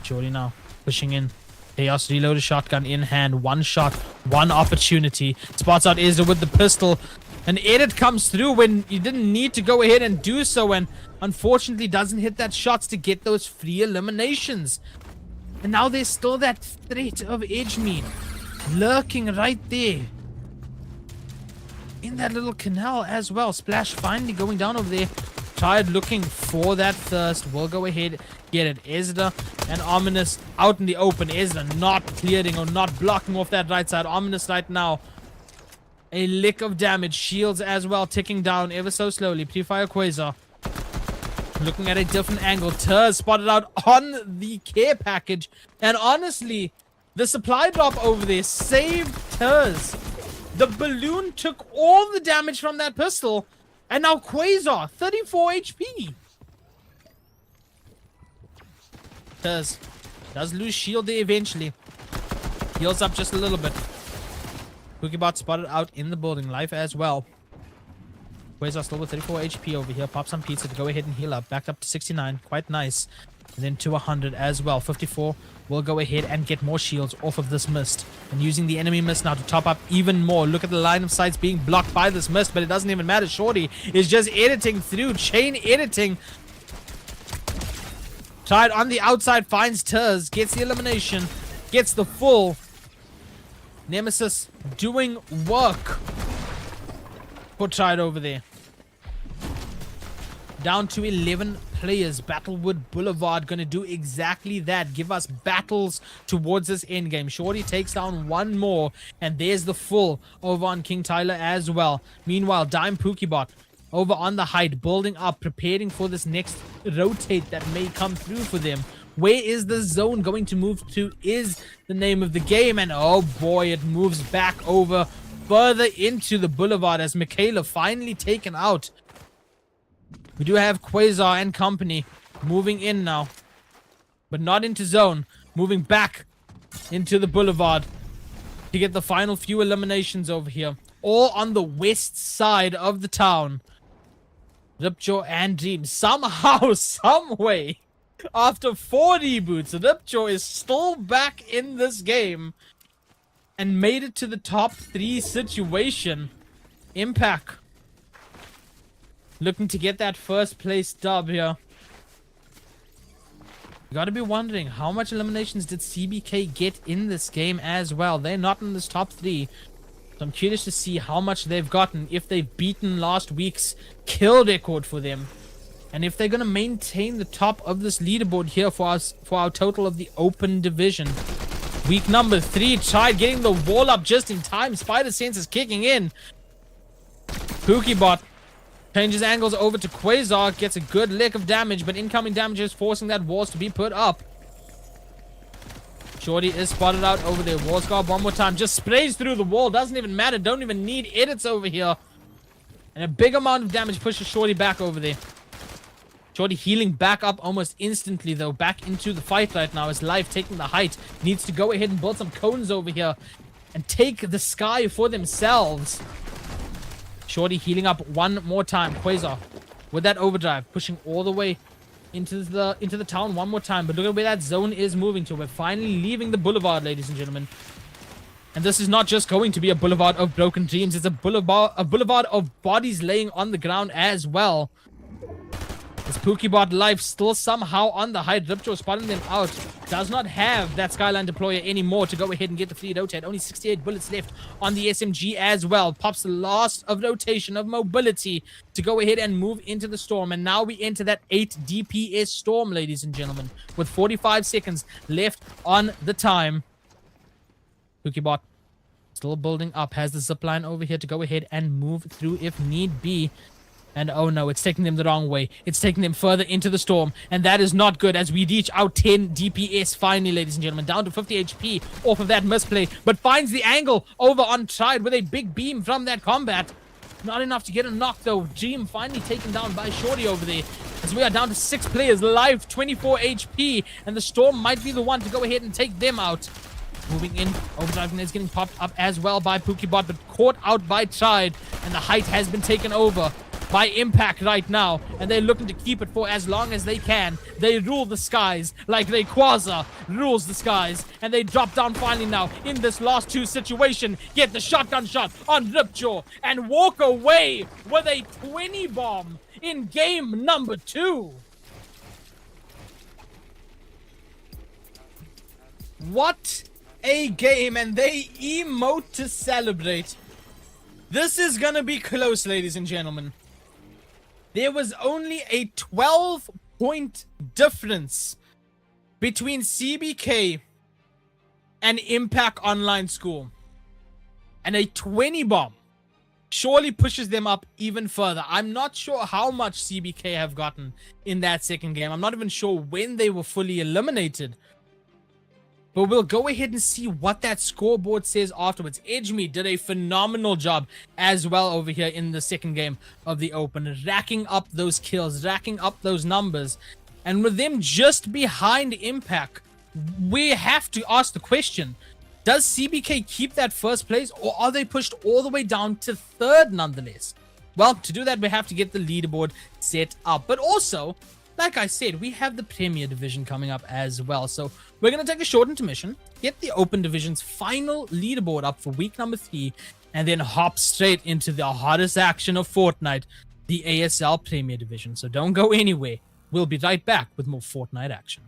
Shorty now pushing in. Chaos reloaded shotgun in hand. 1 shot, 1 opportunity. Spots out Ezra with the pistol. An edit comes through when you didn't need to go ahead and do so, and unfortunately doesn't hit that shots to get those free eliminations. And now there's still that threat of Edgemead lurking right there in that little canal as well. Splash finally going down over there. Tried looking for that thirst. We'll go ahead, get it. Ezra and Ominous out in the open. Ezra not clearing or not blocking off that right side. Ominous right now. A lick of damage. Shields as well ticking down ever so slowly. Pre-fire Quasar. Looking at a different angle. Turs spotted out on the care package. And honestly, the supply drop over there saved Turs. The balloon took all the damage from that pistol. And now Quasar, 34 HP. Turs does lose shield there eventually. Heals up just a little bit. Pokebot spotted out in the building. Life as well. Quasar still with 34 HP over here. Pop some pizza to go ahead and heal up. Back up to 69. Quite nice. And then to 100 as well. 54 will go ahead and get more shields off of this mist. And using the enemy mist now to top up even more. Look at the line of sights being blocked by this mist, but it doesn't even matter. Shorty is just editing through. Chain editing. Tried on the outside. Finds Turs. Gets the elimination. Gets the full. Nemesis doing work. Put Tried over there. Down to 11 players. Battlewood Boulevard gonna do exactly that. Give us battles towards this endgame. Shorty takes down 1 more. And there's the full over on King Tyler as well. Meanwhile, Dime Pokebot over on the height. Building up. Preparing for this next rotate that may come through for them. Where is the zone going to move to is the name of the game. And oh boy, it moves back over further into the boulevard as Michaela finally taken out. We do have Quasar and company moving in now. But not into zone. Moving back into the boulevard to get the final few eliminations over here. All on the west side of the town. Ripjaw and Dream. Somehow, someway, after 4 reboots, Ripjaw is still back in this game. And made it to the top 3 situation. Impact. Looking to get that first place dub here. You gotta be wondering, how much eliminations did CBK get in this game as well? They're not in this top 3. So I'm curious to see how much they've gotten, if they've beaten last week's kill record for them. And if they're gonna maintain the top of this leaderboard here for us, for our total of the open division. Week number 3, tried getting the wall up just in time. Spider Sense is kicking in. Pokebot changes angles over to Quasar. Gets a good lick of damage, but incoming damage is forcing that walls to be put up. Shorty is spotted out over there. Wall scar 1 more time. Just sprays through the wall. Doesn't even matter. Don't even need edits over here. And a big amount of damage pushes Shorty back over there. Shorty healing back up almost instantly, though. Back into the fight right now. His life taking the height. Needs to go ahead and build some cones over here. And take the sky for themselves. Shorty healing up 1 more time. Quasar with that overdrive. Pushing all the way into the town 1 more time. But look at where that zone is moving to. We're finally leaving the boulevard, ladies and gentlemen. And this is not just going to be a boulevard of broken dreams. It's a boulevard of bodies laying on the ground as well. This Pokebot life still somehow on the high. Ripjaw spotting them out. Does not have that Skyline deployer anymore to go ahead and get the fleet rotate. Only 68 bullets left on the SMG as well. Pops the last of rotation of mobility to go ahead and move into the storm. And now we enter that 8 DPS storm, ladies and gentlemen, with 45 seconds left on the time. Pokebot still building up. Has the zipline over here to go ahead and move through if need be. And oh no, it's taking them the wrong way. It's taking them further into the storm. And that is not good as we reach out 10 DPS finally, ladies and gentlemen. Down to 50 HP off of that misplay. But finds the angle over on Tride with a big beam from that combat. Not enough to get a knock though. Dream finally taken down by Shorty over there. As we are down to 6 players live, 24 HP. And the storm might be the one to go ahead and take them out. Moving in, Overdrive is getting popped up as well by Pokebot, but caught out by Tride. And the height has been taken over by Impact right now, and they're looking to keep it for as long as they can. They rule the skies like Rayquaza rules the skies, and they drop down finally now in this last 2 situation. Get the shotgun shot on Ripjaw and walk away with a 20 bomb in game number 2. What a game, and they emote to celebrate. This is gonna be close, ladies and gentlemen. There was only a 12-point difference between CBK and Impact Online School. And a 20 bomb surely pushes them up even further. I'm not sure how much CBK have gotten in that second game. I'm not even sure when they were fully eliminated. But we'll go ahead and see what that scoreboard says afterwards. Edgemead did a phenomenal job as well over here in the second game of the Open. Racking up those kills, racking up those numbers. And with them just behind Impact, we have to ask the question, does CBK keep that first place, or are they pushed all the way down to third nonetheless? Well, to do that, we have to get the leaderboard set up. But also, like I said, we have the Premier Division coming up as well. So we're going to take a short intermission, get the Open Division's final leaderboard up for week number 3, and then hop straight into the hottest action of Fortnite, the ASL Premier Division. So don't go anywhere. We'll be right back with more Fortnite action.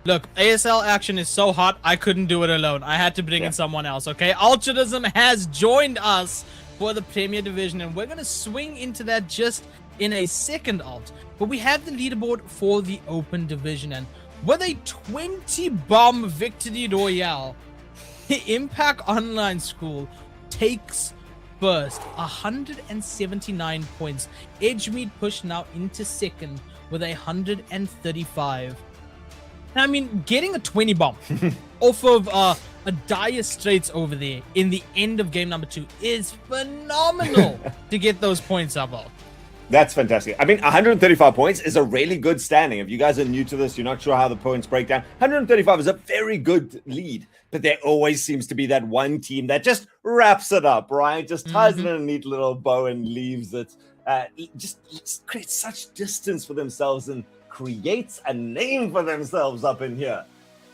Look, ASL action is so hot, I couldn't do it alone. I had to bring in someone else, okay? Altruism has joined us for the Premier Division, and we're going to swing into that just in a second, Alt. But we have the leaderboard for the Open Division, and with a 20-bomb victory royale, the Impact Online School takes first, 179 points. Edgemead pushed now into second with 135. I mean, getting a 20 bomb off of a Dire Straits over there in the end of game number 2 is phenomenal to get those points up. That's fantastic. I mean, 135 points is a really good standing. If you guys are new to this, you're not sure how the points break down, 135 is a very good lead. But there always seems to be that one team that just wraps it up, right? Just ties it in a neat little bow and leaves it. Just creates such distance for themselves and creates a name for themselves up in here.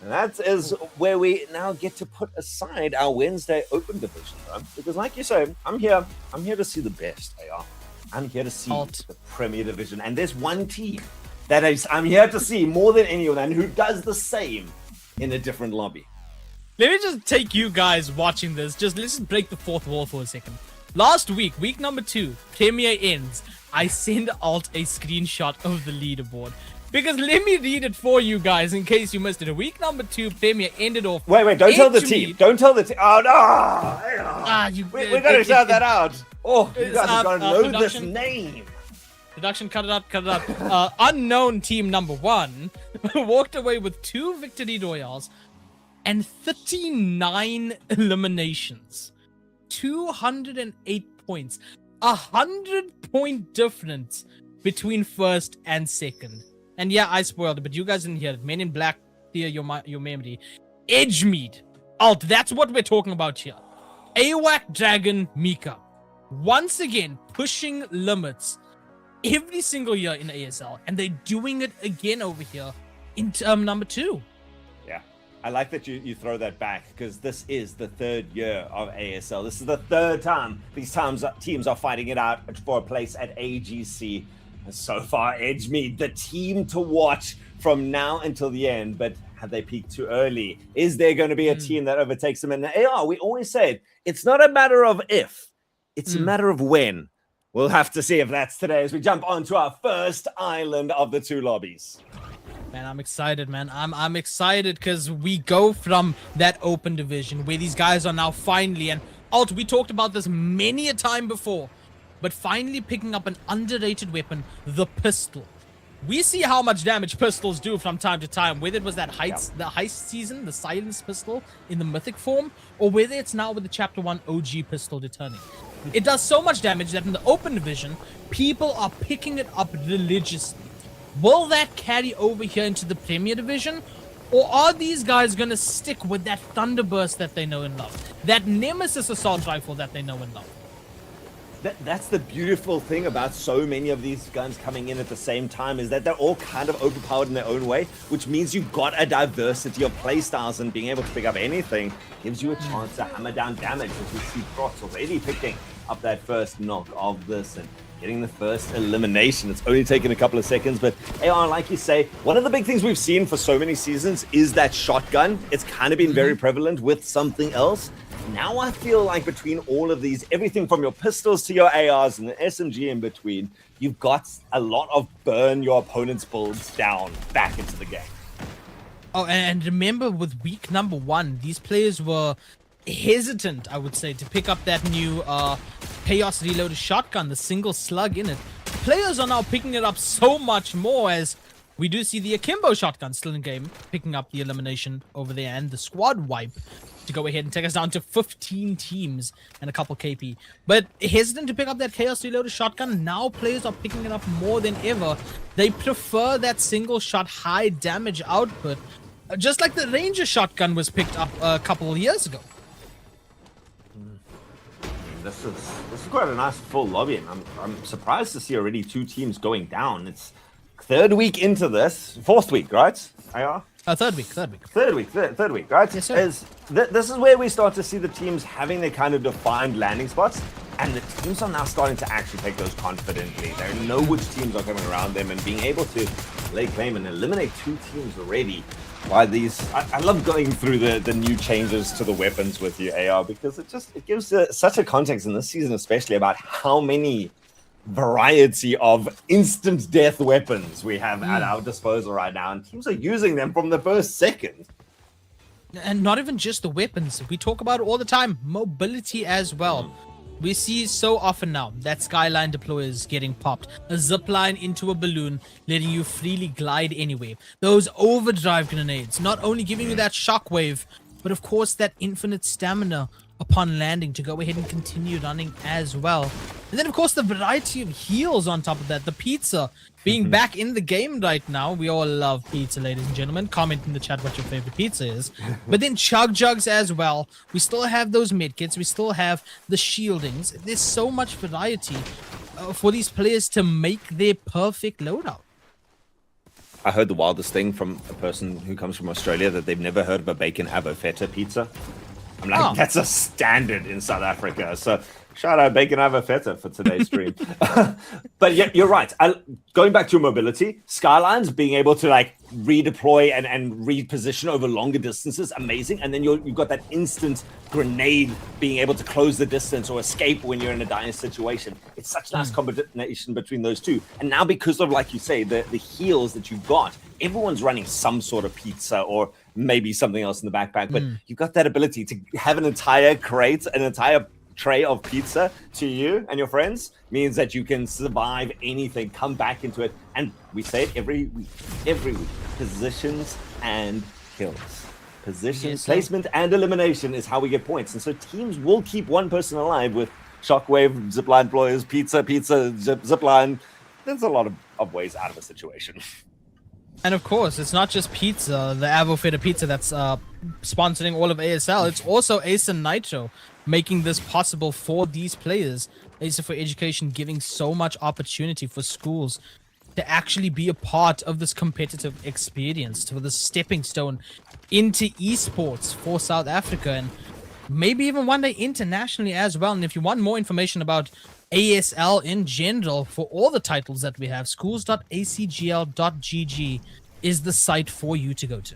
And that is where we now get to put aside our Wednesday Open Division, right? Because like you say, I'm here to see the best, AR. I'm here to see the Premier Division. And there's one team that I'm here to see more than anyone, and who does the same in a different lobby. Let me just take you guys watching this. Let's just break the fourth wall for a second. Last week, week number 2, Premier ends. I send Alt a screenshot of the leaderboard. Because let me read it for you guys in case you missed it. Week number 2, Premier ended off. Wait, don't tell the team. Don't tell the team. Oh, no. We got to shout that out. Oh, you guys have got to know this name. Production, cut it up. Unknown team number 1 walked away with 2 victory royales and 39 eliminations. 208 points. 100-point difference between first and second. And yeah, I spoiled it, but you guys didn't hear it. Men in Black, clear your memory. Edgemead. Alt, that's what we're talking about here. AWAC Dragon Mika. Once again, pushing limits every single year in ASL. And they're doing it again over here in term number 2. Yeah, I like that you throw that back, because this is the 3rd year of ASL. This is the 3rd time these teams are fighting it out for a place at AGC. And so far, Edgemead, the team to watch from now until the end. But have they peaked too early? Is there going to be a team that overtakes them? And we always say it's not a matter of if, it's a matter of when. We'll have to see if that's today as we jump onto our first island of the 2 lobbies. Man, I'm excited, man. I'm excited because we go from that Open Division where these guys are now finally, and Alt, we talked about this many a time before, but finally picking up an underrated weapon, the pistol. We see how much damage pistols do from time to time, whether it was that the heist season, the silence pistol in the mythic form, or whether it's now with the Chapter 1 OG pistol returning. It does so much damage that in the Open Division, people are picking it up religiously. Will that carry over here into the Premier Division? Or are these guys going to stick with that Thunderburst that they know and love? That Nemesis assault rifle that they know and love? That's the beautiful thing about so many of these guns coming in at the same time, is that they're all kind of overpowered in their own way, which means you've got a diversity of playstyles, and being able to pick up anything gives you a chance to hammer down damage, as we see Prots already picking up that first knock of this and getting the first elimination. It's only taken a couple of seconds, but AR, like you say, one of the big things we've seen for so many seasons is that shotgun. It's kind of been very prevalent with something else. Now I feel like between all of these, everything from your pistols to your ARs and the SMG in between, you've got a lot of burn your opponent's builds down back into the game. Oh, and remember with week number 1, these players were hesitant, I would say, to pick up that new Chaos Reloaded shotgun, the single slug in it. Players are now picking it up so much more, as we do see the Akimbo shotgun still in game, picking up the elimination over there, and the squad wipe to go ahead and take us down to 15 teams and a couple KP. But hesitant to pick up that Chaos Reloaded shotgun, now players are picking it up more than ever. They prefer that single shot high damage output, just like the Ranger shotgun was picked up a couple of years ago. This is quite a nice full lobby, and I'm surprised to see already 2 teams going down. It's 3rd week into this, 4th week, right? AR? Third week, right? Yes, sir. This is where we start to see the teams having their kind of defined landing spots. And the teams are now starting to actually take those confidently. They know which teams are coming around them and being able to lay claim and eliminate 2 teams already. By these, I love going through the new changes to the weapons with you, AR, because it gives such a context in this season, especially about how many variety of instant death weapons we have at our disposal right now, and teams are using them from the first second. And not even just the weapons. We talk about it all the time. Mobility as well. We see so often now that skyline deployers getting popped, a zip line into a balloon, letting you freely glide anywhere. Those overdrive grenades, not only giving you that shockwave, but of course that infinite stamina upon landing to go ahead and continue running as well. And then of course the variety of heals on top of that. The pizza being back in the game right now. We all love pizza, ladies and gentlemen. Comment in the chat what your favorite pizza is. But then chug jugs as well. We still have those medkits. We still have the shieldings. There's so much variety for these players to make their perfect loadout. I heard the wildest thing from a person who comes from Australia, that they've never heard of a bacon avo feta pizza. I'm like, that's a standard in South Africa. So shout out Bacon Avo Feta for today's stream. But yeah, you're right. Going back to your mobility, Skylines being able to like redeploy and reposition over longer distances, amazing. And then you've got that instant grenade being able to close the distance or escape when you're in a dire situation. It's such nice combination between those two. And now because of, like you say, the heals that you've got, everyone's running some sort of pizza or maybe something else in the backpack, but you've got that ability to have an entire crate, an entire tray of pizza to you and your friends, means that you can survive anything, come back into it. And we say it every week, positions and kills. Position, placement, and elimination is how we get points. And so teams will keep one person alive with shockwave, zipline deployers, pizza, zipline. There's a lot of ways out of a situation. And of course, it's not just pizza, the Avo Feta pizza that's sponsoring all of ASL. It's also Ace and Nitro making this possible for these players. Ace for Education giving so much opportunity for schools to actually be a part of this competitive experience, for the stepping stone into esports for South Africa, and maybe even one day internationally as well. And if you want more information about ASL in general, for all the titles that we have, schools.acgl.gg is the site for you to go to.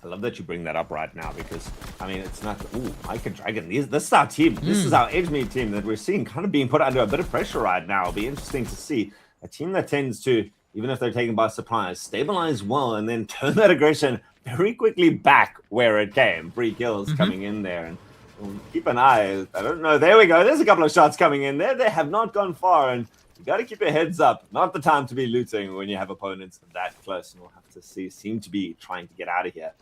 I love that you bring that up right now, because I mean, it's not Micah Dragon. This is our team. This is our Edgemead team that we're seeing kind of being put under a bit of pressure right now. It'll be interesting to see a team that tends to, even if they're taken by surprise, stabilize well and then turn that aggression very quickly back where it came. 3 kills coming in there, and keep an eye. I don't know. There we go. There's a couple of shots coming in there. They have not gone far, and you got to keep your heads up. Not the time to be looting when you have opponents that close, and we'll have to seem to be trying to get out of here.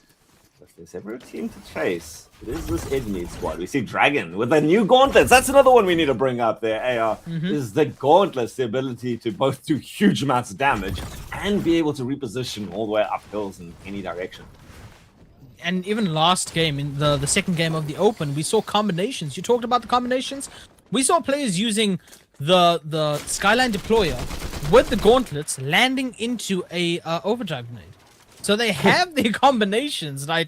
If there's ever a team to chase, it is this Edgemead squad. We see Dragon with the new gauntlets. That's another one we need to bring up there, AR. Is the gauntlets, the ability to both do huge amounts of damage and be able to reposition all the way up hills in any direction. And even last game, in the second game of the Open, we saw combinations. You talked about the combinations. We saw players using the Skyline deployer with the gauntlets landing into a overdrive grenade. So they have the combinations, right,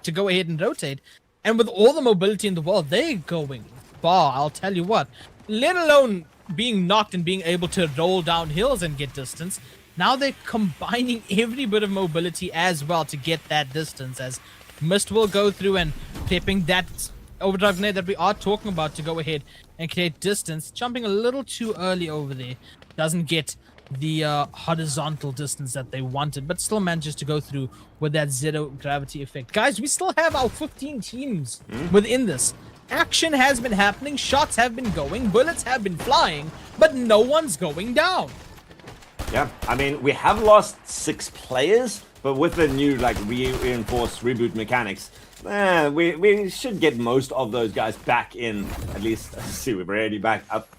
to go ahead and rotate. And with all the mobility in the world, they're going far, I'll tell you what. Let alone being knocked and being able to roll down hills and get distance. Now they're combining every bit of mobility as well to get that distance, as Mist will go through and prepping that overdrive grenade that we are talking about to go ahead and create distance. Jumping a little too early over there. Doesn't get the horizontal distance that they wanted, but still manages to go through with that zero gravity effect. Guys, we still have our 15 teams within this. Action has been happening, shots have been going, bullets have been flying, but no one's going down. Yeah, I mean, we have lost 6 players, but with the new like reinforced reboot mechanics, we should get most of those guys back in. At least, see, we're already back up.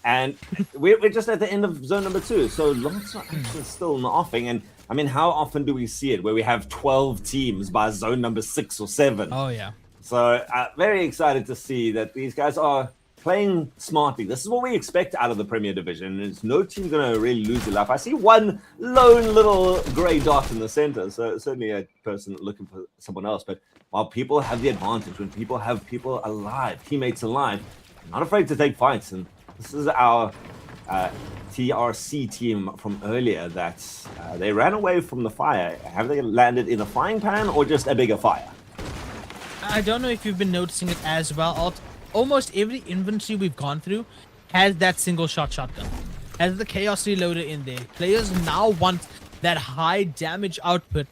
And we're just at the end of zone number 2, so lots of action still in the offing. And I mean, how often do we see it where we have 12 teams by zone number 6 or 7? Oh yeah. So very excited to see that these guys are playing smartly. This is what we expect out of the Premier Division. There's no team going to really lose their life. I see one lone little grey dot in the center, so certainly a person looking for someone else. But while people have the advantage, when people have people alive, teammates alive, not afraid to take fights. And this is our TRC team from earlier that they ran away from the fire. Have they landed in a frying pan or just a bigger fire? I don't know if you've been noticing it as well, Alt. Almost every inventory we've gone through has that single shot shotgun, has the chaos reloader in there. Players now want that high damage output,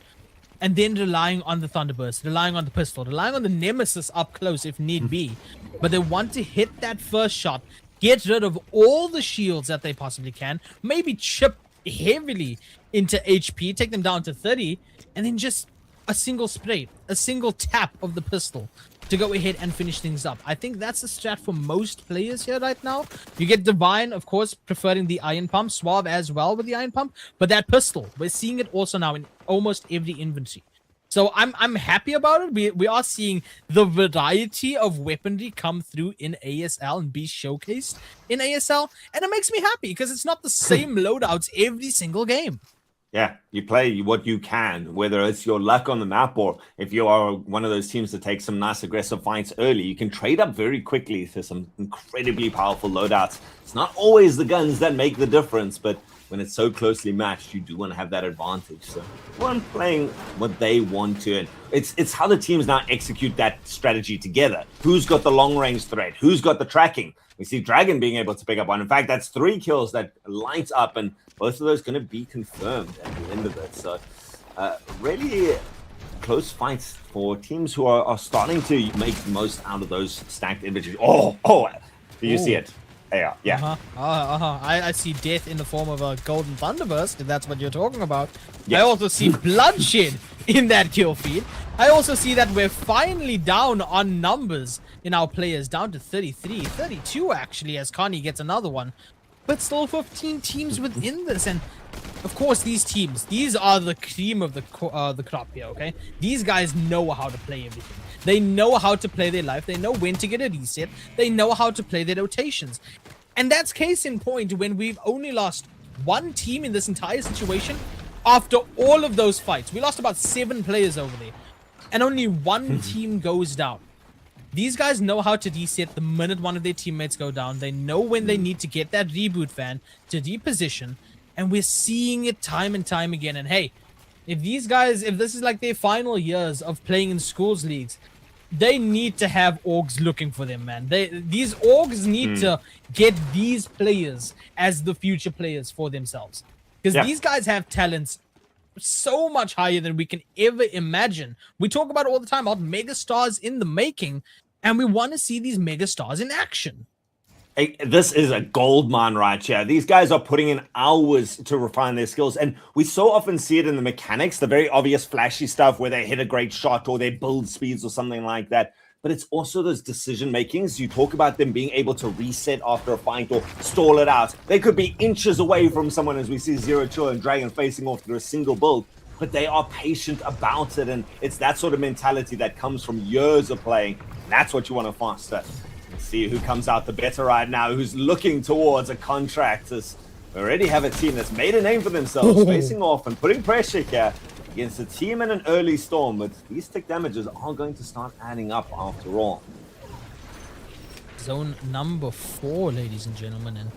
and then relying on the Thunderburst, relying on the pistol, relying on the Nemesis up close if need be. But they want to hit that first shot, get rid of all the shields that they possibly can, maybe chip heavily into HP, take them down to 30, and then just a single spray, a single tap of the pistol to go ahead and finish things up. I think that's the strat for most players here right now. You get Divine, of course, preferring the Iron Pump, Suave as well with the Iron Pump, but that pistol, we're seeing it also now in almost every inventory. So I'm happy about it. We are seeing the variety of weaponry come through in ASL and be showcased in ASL, and it makes me happy because it's not the same loadouts every single game. Yeah, you play what you can, whether it's your luck on the map or if you are one of those teams that take some nice aggressive fights early, you can trade up very quickly to some incredibly powerful loadouts. It's not always the guns that make the difference, but when it's so closely matched, you do want to have that advantage. So one playing what they want to, and it's how the teams now execute that strategy together. Who's got the long range threat? Who's got the tracking? We see Dragon being able to pick up one. In fact, that's 3 kills that lights up, and both of those going to be confirmed at the end of it. So really close fights for teams who are starting to make the most out of those stacked inventory. Oh, do you see it? Yeah. I see death in the form of a golden thunderburst, if that's what you're talking about. Yes. I also see bloodshed in that kill feed. I also see that we're finally down on numbers in our players, down to 33, 32 actually, as Connie gets another one. But still 15 teams within this, and of course these teams, these are the cream of the crop here, okay? These guys know how to play everything. They know how to play their life. They know when to get a reset. They know how to play their rotations. And that's case in point when we've only lost one team in this entire situation after all of those fights. We lost about 7 players over there, and only one team goes down. These guys know how to reset the minute one of their teammates go down. They know when they need to get that reboot fan to reposition, and we're seeing it time and time again. And hey, if these guys, if this is like their final years of playing in schools leagues, they need to have orgs looking for them, man. These orgs need to get these players as the future players for themselves, because these guys have talents so much higher than we can ever imagine. We talk about it all the time about mega stars in the making, and we want to see these mega stars in action. Hey, this is a gold mine right here. These guys are putting in hours to refine their skills, and we so often see it in the mechanics, the very obvious flashy stuff where they hit a great shot or their build speeds or something like that. But it's also those decision makings. You talk about them being able to reset after a fight or stall it out. They could be inches away from someone, as we see Zero Chill and Dragon facing off through a single build, but they are patient about it, and it's that sort of mentality that comes from years of playing, and that's what you want to foster. Let's see who comes out the better right now, who's looking towards a contract. As we already have a team that's made a name for themselves, facing off and putting pressure here against a team in an early storm, but these tick damages are going to start adding up after all. Zone number 4, ladies and gentlemen, and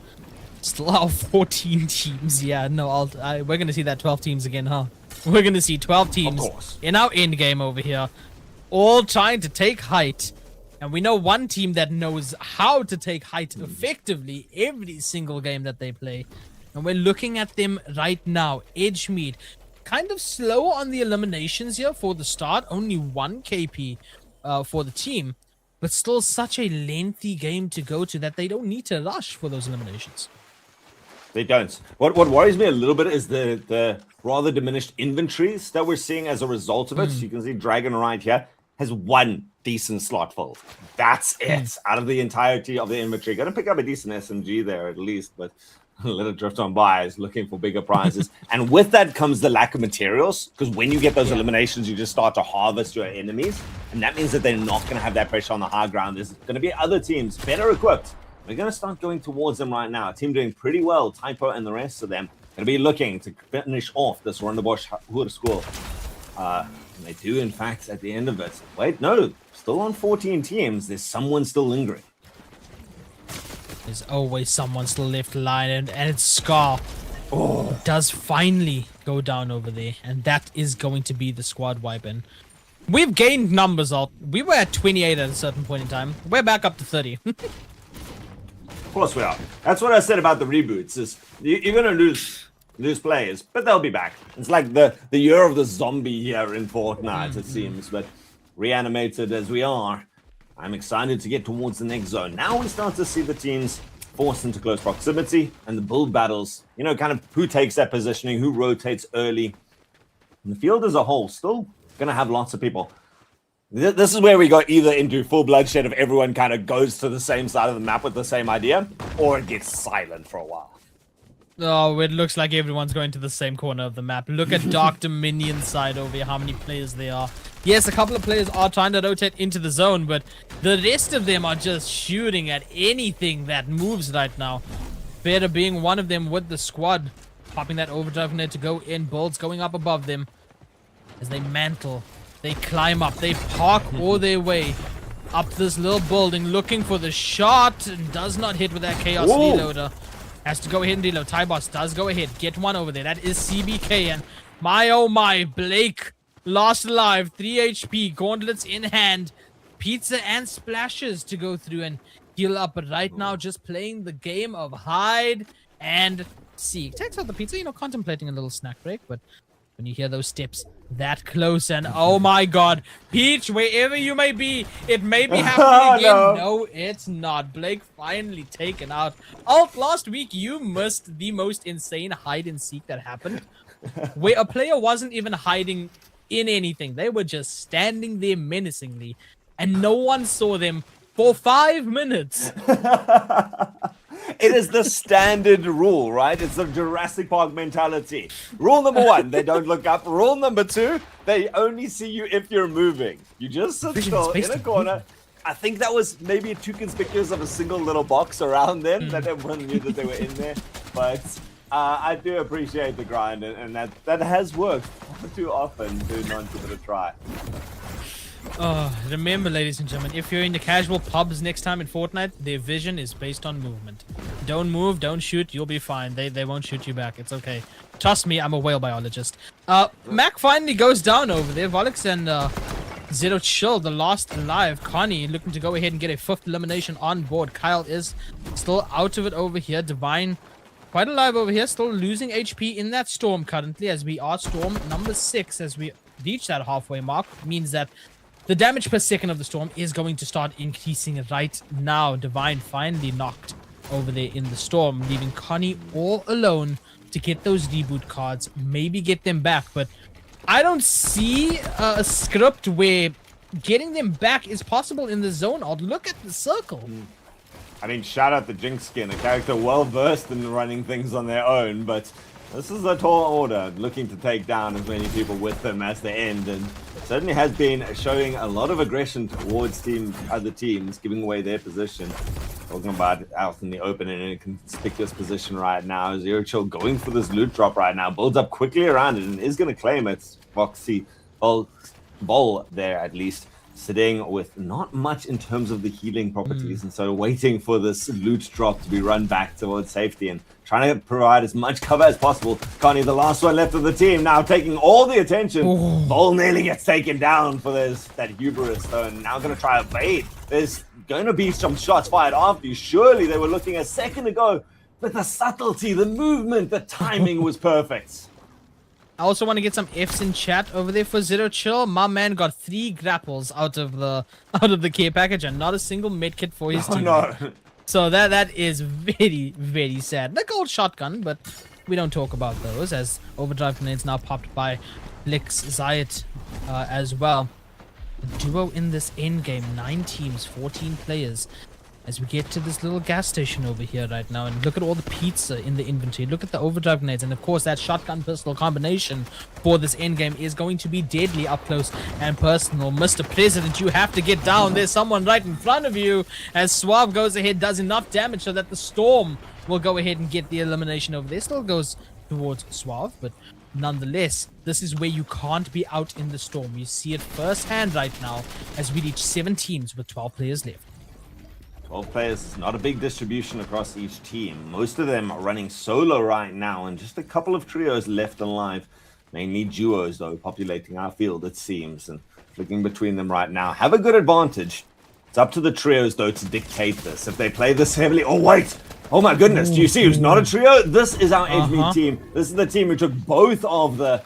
still our 14 teams. Yeah, no, we're going to see that 12 teams again, huh? We're going to see 12 teams in our end game over here, all trying to take height. And we know one team that knows how to take height effectively every single game that they play. And we're looking at them right now. Edgemead, kind of slow on the eliminations here for the start. Only 1 KP for the team. But still such a lengthy game to go to that they don't need to rush for those eliminations. They don't. What worries me a little bit is the rather diminished inventories that we're seeing as a result of it. So you can see Dragon right here has 1 decent slot filled. That's it. Out of the entirety of the inventory. Going to pick up a decent SMG there at least, but let it drift on by. Is looking for bigger prizes. And with that comes the lack of materials, because when you get those eliminations, you just start to harvest your enemies. And that means that they're not going to have that pressure on the high ground. There's going to be other teams better equipped. We're going to start going towards them right now. A team doing pretty well. Typo and the rest of them going to be looking to finish off this Rondebosch Hood School. And they do, in fact, at the end of it. Wait, no. Still on 14 teams. There's someone still lingering. There's always someone still left alive, and it's Scar. Oh, does finally go down over there, and that is going to be the squad wipe. And we've gained numbers out. We were at 28 at a certain point in time. We're back up to 30. Of course we are. That's what I said about the reboots. Is you're gonna lose players, but they'll be back. It's like the year of the zombie here in Fortnite, it seems. But reanimated as we are, I'm excited to get towards the next zone. Now we start to see the teams forced into close proximity and the build battles. You know, kind of who takes that positioning, who rotates early. And the field as a whole still gonna have lots of people. This is where we go either into full bloodshed if everyone kind of goes to the same side of the map with the same idea, or it gets silent for a while. Oh, it looks like everyone's going to the same corner of the map. Look at Dark Dominion side over here, how many players there are. Yes, a couple of players are trying to rotate into the zone, but the rest of them are just shooting at anything that moves right now. Better being one of them with the squad, popping that overdrive net to go in. Bolts going up above them as they mantle. They climb up. They park all their way up this little building, looking for the shot. And does not hit with that Chaos Reloader. Has to go ahead and reload. Tyboss does go ahead. Get one over there. That is CBK. And my, oh my, Blake lost alive. 3 HP. Gauntlets in hand. Pizza and splashes to go through and heal up. But right now, just playing the game of hide and seek. Takes out the pizza, you know, contemplating a little snack break. But when you hear those steps that close and oh my god, Peach, wherever you may be, it may be happening again. No, it's not. Blake finally taken out. Alt, last week you missed the most insane hide and seek that happened, where a player wasn't even hiding in anything. They were just standing there menacingly and no one saw them for 5 minutes. It is the standard rule, right? It's the Jurassic Park mentality. Rule number 1, they don't look up. Rule number 2, they only see you if you're moving. You just sit still in a corner. I think that was maybe too conspicuous of a single little box around them that everyone knew that they were in there. But I do appreciate the grind, and that has worked far too often to not give it a try. Remember, ladies and gentlemen, if you're in the casual pubs next time in Fortnite, their vision is based on movement. Don't move, don't shoot, you'll be fine. They won't shoot you back. It's okay. Trust me, I'm a whale biologist. Mac finally goes down over there. Volix and Zero Chill, the last alive. Connie looking to go ahead and get a 5th elimination on board. Kyle is still out of it over here. Divine quite alive over here, still losing HP in that storm currently, as we are storm number 6 as we reach that halfway mark. Means that the damage per second of the storm is going to start increasing right now. Divine finally knocked over there in the storm, leaving Connie all alone to get those reboot cards, maybe get them back. But I don't see a script where getting them back is possible in the zone. I'll look at the circle. I mean, shout out the Jinx skin, a character well versed in running things on their own, but this is a tall order, looking to take down as many people with them as they end, and certainly has been showing a lot of aggression towards other teams, giving away their position. Talking about out in the open and in a conspicuous position right now. Zero Chill going for this loot drop right now, builds up quickly around it and is going to claim it. Foxy Vol there at least, sitting with not much in terms of the healing properties, and so waiting for this loot drop to be run back towards safety and trying to provide as much cover as possible. Connie, the last one left of the team, now taking all the attention. Vol nearly gets taken down for that hubris, though, and now going to try to evade. There's going to be some shots fired after you. Surely they were looking a second ago, but the subtlety, the movement, the timing was perfect. I also want to get some Fs in chat over there for Zero Chill. My man got 3 grapples out of the care package and not a single medkit for his team. No. So that is very, very sad. The gold shotgun, but we don't talk about those, as overdrive grenades now popped by Blix Zayat as well. The duo in this end game, 9 teams, 14 players. As we get to this little gas station over here right now, and look at all the pizza in the inventory. Look at the overdrive grenades, and of course that shotgun pistol combination for this endgame is going to be deadly up close and personal. Mr. President, you have to get down. There's someone right in front of you. As Suave goes ahead, does enough damage so that the storm will go ahead and get the elimination over there. Still goes towards Suave, but nonetheless, this is where you can't be out in the storm. You see it firsthand right now as we reach 7 teams with 12 players left. 12 players is not a big distribution across each team. Most of them are running solo right now, and just a couple of trios left alive. Mainly duos, though, populating our field, it seems, and flicking between them right now. Have a good advantage. It's up to the trios, though, to dictate this. If they play this heavily... Oh, wait! Oh, my goodness. Do you see who's not a trio? This is our Edgemead team. This is the team who took both of the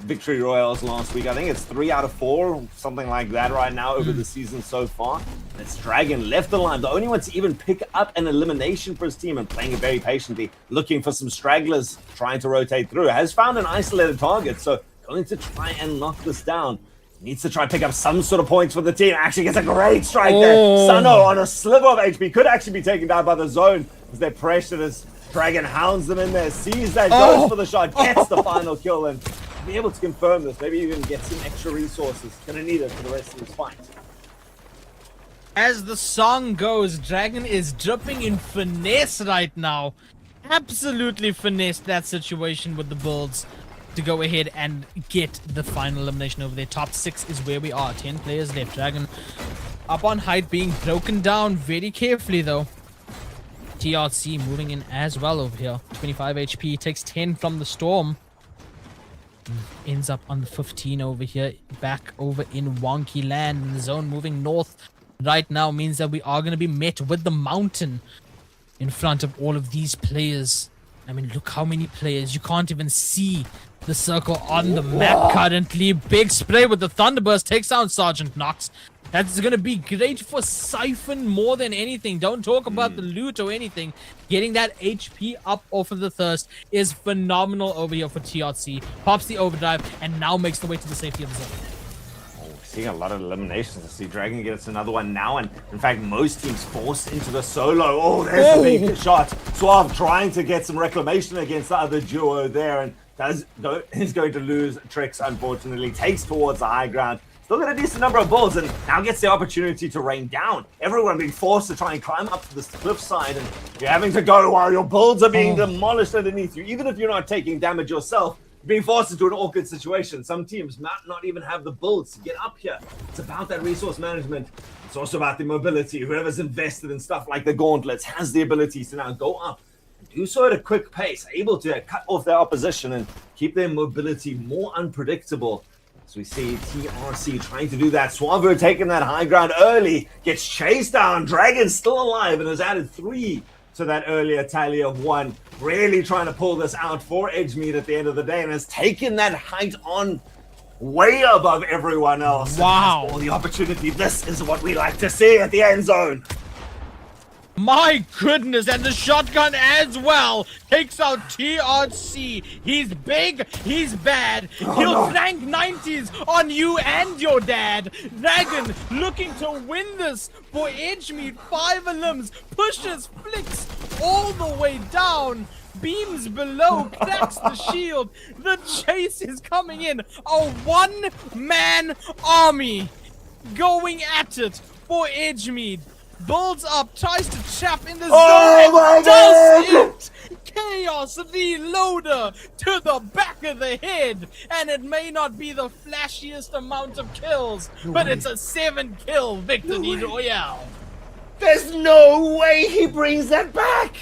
victory royals last week. I think it's 3 out of 4, something like that right now over the season so far. And it's Dragon left alive, the only one to even pick up an elimination for his team and playing it very patiently, looking for some stragglers, trying to rotate through. Has found an isolated target, so going to try and knock this down. Needs to try and pick up some sort of points for the team. Actually gets a great strike there. Sano on a sliver of HP could actually be taken down by the zone as they're pressured as Dragon hounds them in there, sees that, goes for the shot, gets the final kill, and be able to confirm this. Maybe even get some extra resources. Gonna need it for the rest of this fight. As the song goes, Dragon is dripping in finesse right now. Absolutely finessed that situation with the Bulls to go ahead and get the final elimination over there. Top 6 is where we are. 10 players left. Dragon up on height, being broken down very carefully though. TRC moving in as well over here. 25 HP, takes 10 from the Storm. Ends up on the 15 over here, back over in wonky land. And the zone moving north right now means that we are going to be met with the mountain in front of all of these players. I mean, look how many players. You can't even see the circle on the map currently. Big spray with the Thunderburst takes down Sergeant Knox. That's going to be great for Siphon more than anything. Don't talk about the loot or anything. Getting that HP up off of the Thirst is phenomenal over here for TRC. Pops the overdrive and now makes the way to the safety of the zone. Oh, we're seeing a lot of eliminations. I see Dragon gets another one now, and in fact, most teams forced into the solo. Oh, there's the big shot. Suave trying to get some reclamation against the other duo there, and is going to lose Tricks, unfortunately. Takes towards the high ground. Still got a decent number of bulls, and now gets the opportunity to rain down. Everyone being forced to try and climb up to this cliffside, and you're having to go while your bulls are being demolished underneath you. Even if you're not taking damage yourself, you're being forced into an awkward situation. Some teams might not even have the bulls to get up here. It's about that resource management. It's also about the mobility. Whoever's invested in stuff like the gauntlets has the ability to now go up and do so at a quick pace, able to cut off their opposition and keep their mobility more unpredictable. So we see TRC trying to do that. Suavo taking that high ground early, gets chased down. Dragon's still alive and has added 3 to that earlier tally of 1. Really trying to pull this out for Edgemead at the end of the day, and has taken that height on way above everyone else. Wow. All the opportunity. This is what we like to see at the end zone. My goodness, and the shotgun as well takes out TRC. He's big, he's bad. He'll flank 90s on you and your dad. Dragon looking to win this for Edgemead. 5 limbs, pushes, flicks all the way down. Beams below, cracks the shield. The chase is coming in. A one-man army going at it for Edgemead. Builds up, tries to trap in the zone, and does it! Chaos Reloader to the back of the head, and it may not be the flashiest amount of kills, but it's a 7-kill victory royale. There's no way he brings that back!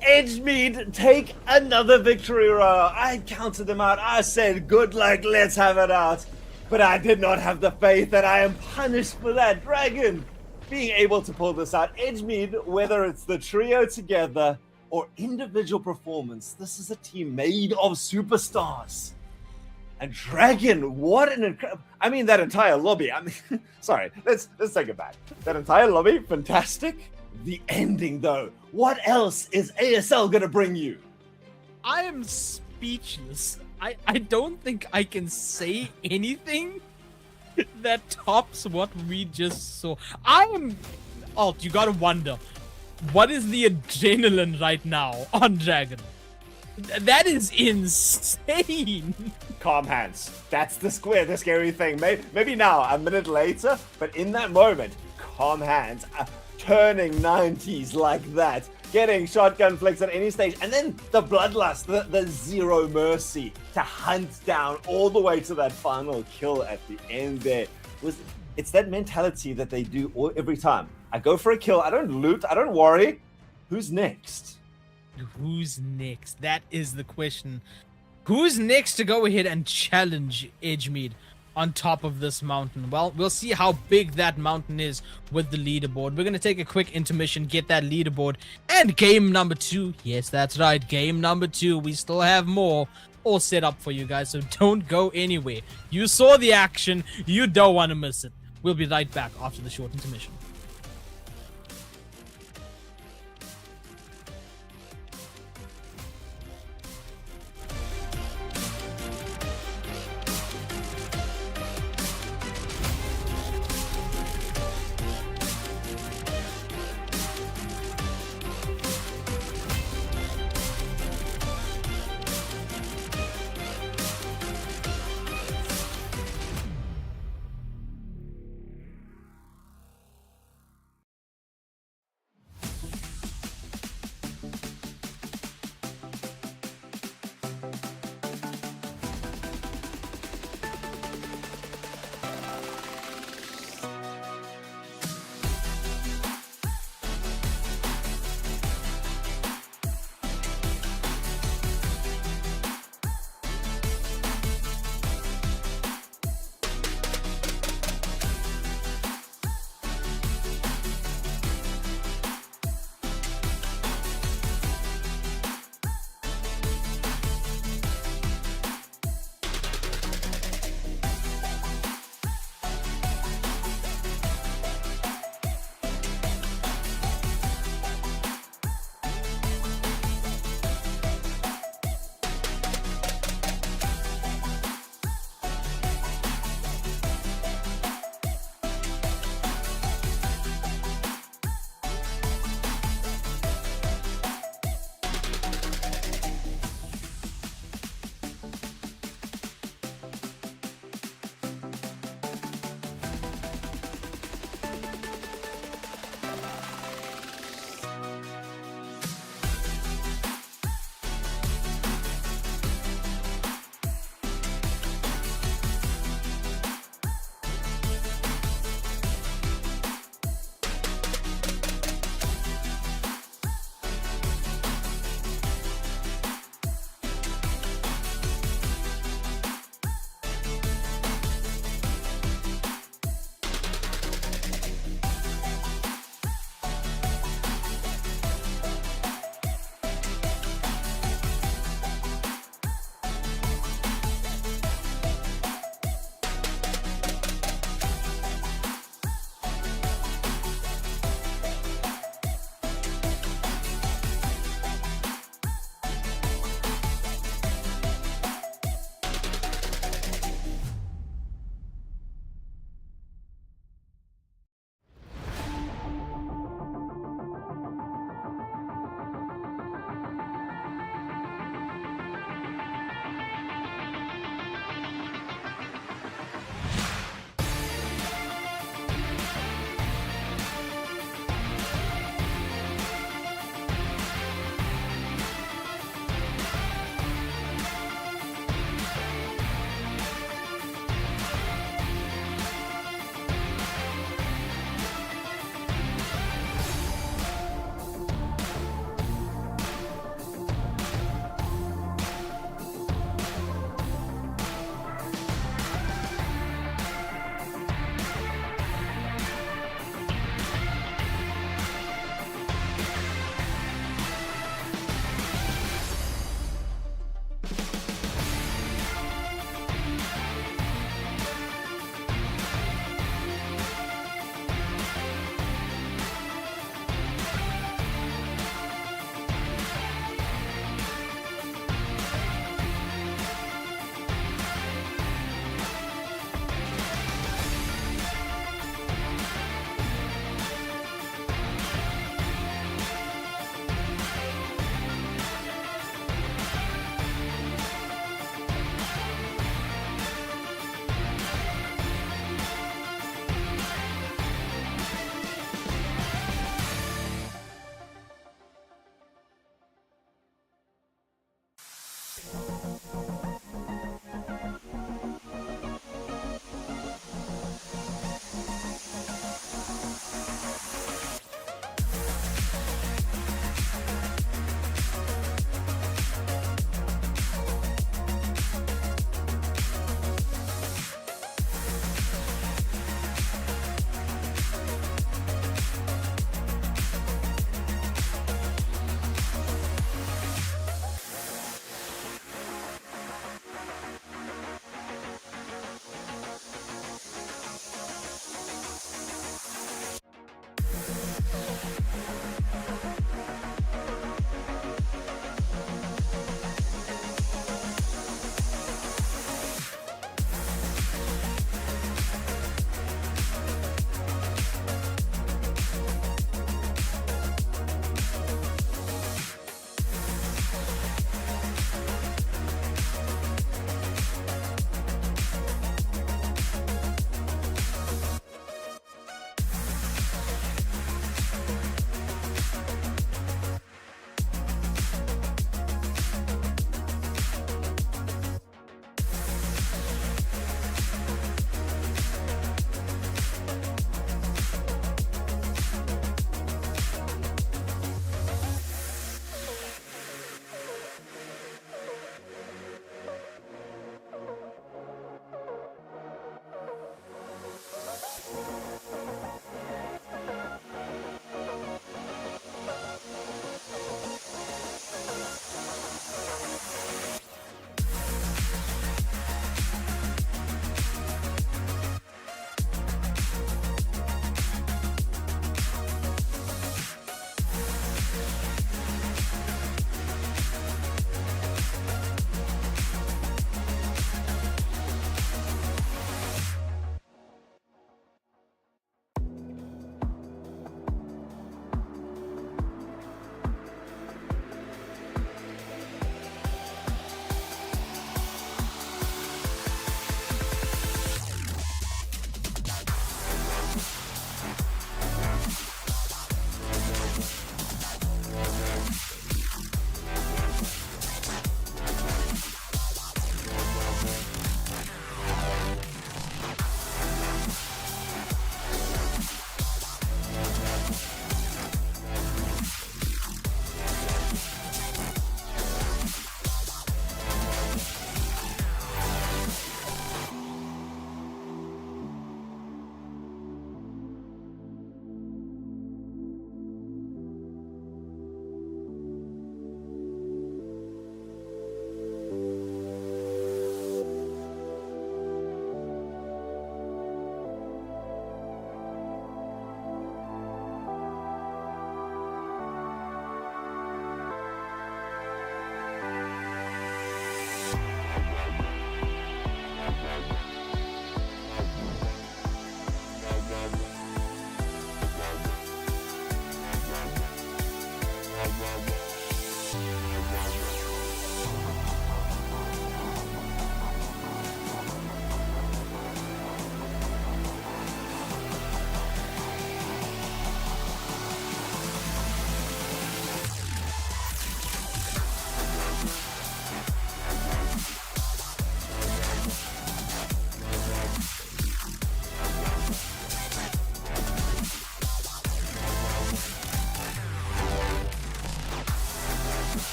Edgemead, take another victory royale. I counted them out. I said, good luck, let's have it out. But I did not have the faith that I am punished for that. Dragon being able to pull this out. Edgemead, whether it's the trio together or individual performance, this is a team made of superstars. And Dragon, what an incredible... I mean, that entire lobby. I mean, sorry, let's take it back. That entire lobby, fantastic. The ending, though. What else is ASL gonna bring you? I am speechless. I don't think I can say anything that tops what we just saw. Alt, you gotta wonder, what is the adrenaline right now on Dragon? That is insane. Calm hands. That's the scary thing. Maybe now, a minute later, but in that moment, calm hands. Turning 90s like that. Getting shotgun flicks at any stage. And then the bloodlust, the zero mercy to hunt down all the way to that final kill at the end there. It's that mentality that they do every time. I go for a kill. I don't loot. I don't worry. Who's next? Who's next? That is the question. Who's next to go ahead and challenge Edgemead on top of this mountain? Well, we'll see how big that mountain is with the leaderboard. We're going to take a quick intermission, get that leaderboard, and game number 2. Yes, that's right. Game number 2. We still have more all set up for you guys, so don't go anywhere. You saw the action. You don't want to miss it. We'll be right back after the short intermission.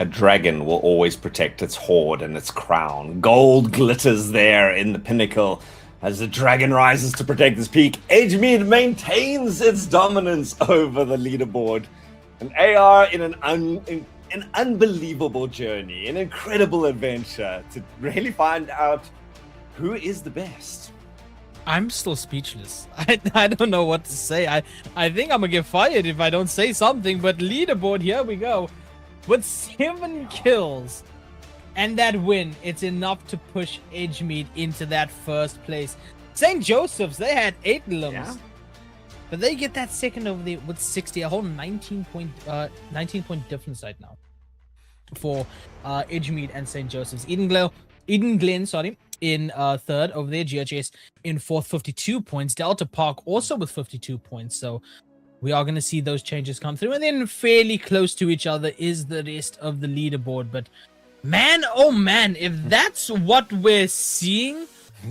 A dragon will always protect its hoard and its crown. Gold glitters there in the pinnacle as the dragon rises to protect its peak. Edgemead maintains its dominance over the leaderboard. And AR in an unbelievable journey, an incredible adventure to really find out who is the best. I'm still speechless. I don't know what to say. I think I'm gonna get fired if I don't say something, but leaderboard, here we go. With 7 kills and that win, it's enough to push Edgemead into that first place. St. Joseph's, they had 8 limbs. Yeah. But they get that second over there with 60, a whole 19 point difference right now for Edgemead and St. Joseph's. Eden Glen, in third over there. GHS in fourth, 52 points. Delta Park also with 52 points. So we are going to see those changes come through. And then fairly close to each other is the rest of the leaderboard. But man, oh man, if that's what we're seeing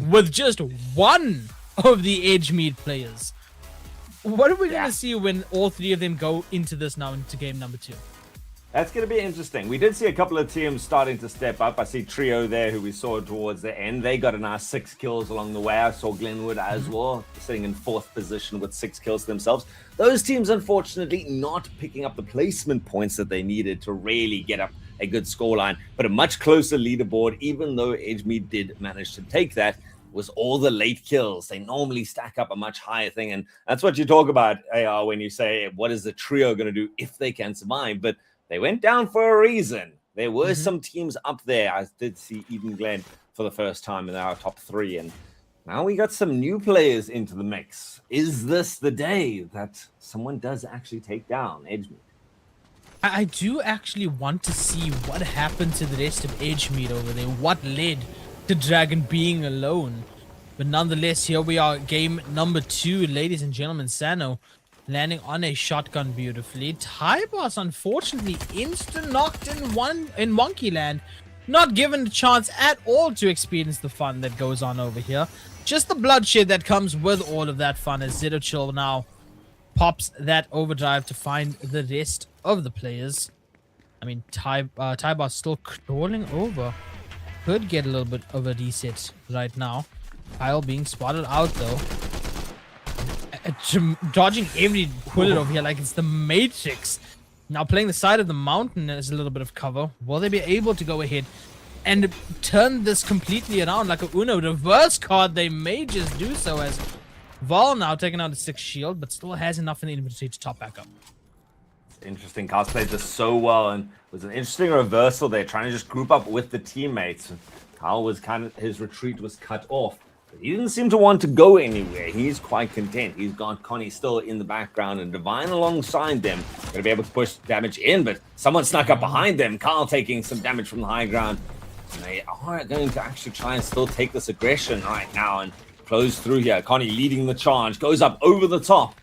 with just one of the Edgemead players, what are we going to see when all 3 of them go into this now, into game number 2? That's going to be interesting. We did see a couple of teams starting to step up. I see Trio there, who we saw towards the end. They got a nice 6 kills along the way. I saw Glenwood as well, sitting in 4th position with 6 kills themselves. Those teams, unfortunately, not picking up the placement points that they needed to really get up a good scoreline, but a much closer leaderboard, even though Edgemead did manage to take that, was all the late kills. They normally stack up a much higher thing, and that's what you talk about, AR, when you say, what is the Trio going to do if they can survive? But they went down for a reason. There were some teams up there. I did see Eden Glen for the first time in our top 3, and now we got some new players into the mix. Is this the day that someone does actually take down Edgemead? I do actually want to see what happened to the rest of Edgemead over there. What led to Dragon being alone? But nonetheless, here we are, game number 2, ladies and gentlemen. Sano landing on a shotgun beautifully. Tyboss, unfortunately, insta-knocked in Wonky Land. Not given a chance at all to experience the fun that goes on over here. Just the bloodshed that comes with all of that fun, as Zero Chill now pops that overdrive to find the rest of the players. I mean, Tyboss still crawling over. Could get a little bit of a reset right now. Kyle being spotted out, though. Dodging every bullet over here like it's the Matrix. Now playing the side of the mountain as a little bit of cover. Will they be able to go ahead and turn this completely around like a Uno reverse card? They may just do so, as Val now taking out a 6 shield, but still has enough in the inventory to top back up. It's interesting. Kyle's played this so well, and it was an interesting reversal there, trying to just group up with the teammates. Kyle was his retreat was cut off. He didn't seem to want to go anywhere. He's quite content. He's got Connie still in the background and Divine alongside them. Going to be able to push damage in, but someone snuck up behind them. Kyle taking some damage from the high ground. And they are going to actually try and still take this aggression right now and close through here. Connie leading the charge, goes up over the top.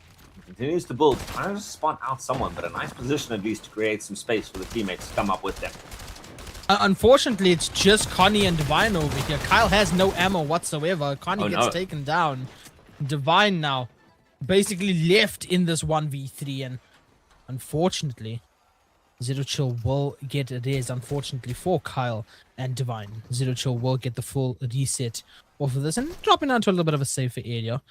Continues to build, trying to spot out someone, but a nice position at least to create some space for the teammates to come up with them. Unfortunately, it's just Connie and Divine over here. Kyle has no ammo whatsoever. Connie gets taken down. Divine now basically left in this 1v3, and unfortunately, Zero Chill will get a res. Unfortunately for Kyle and Divine, Zero Chill will get the full reset off of this and dropping down to a little bit of a safer area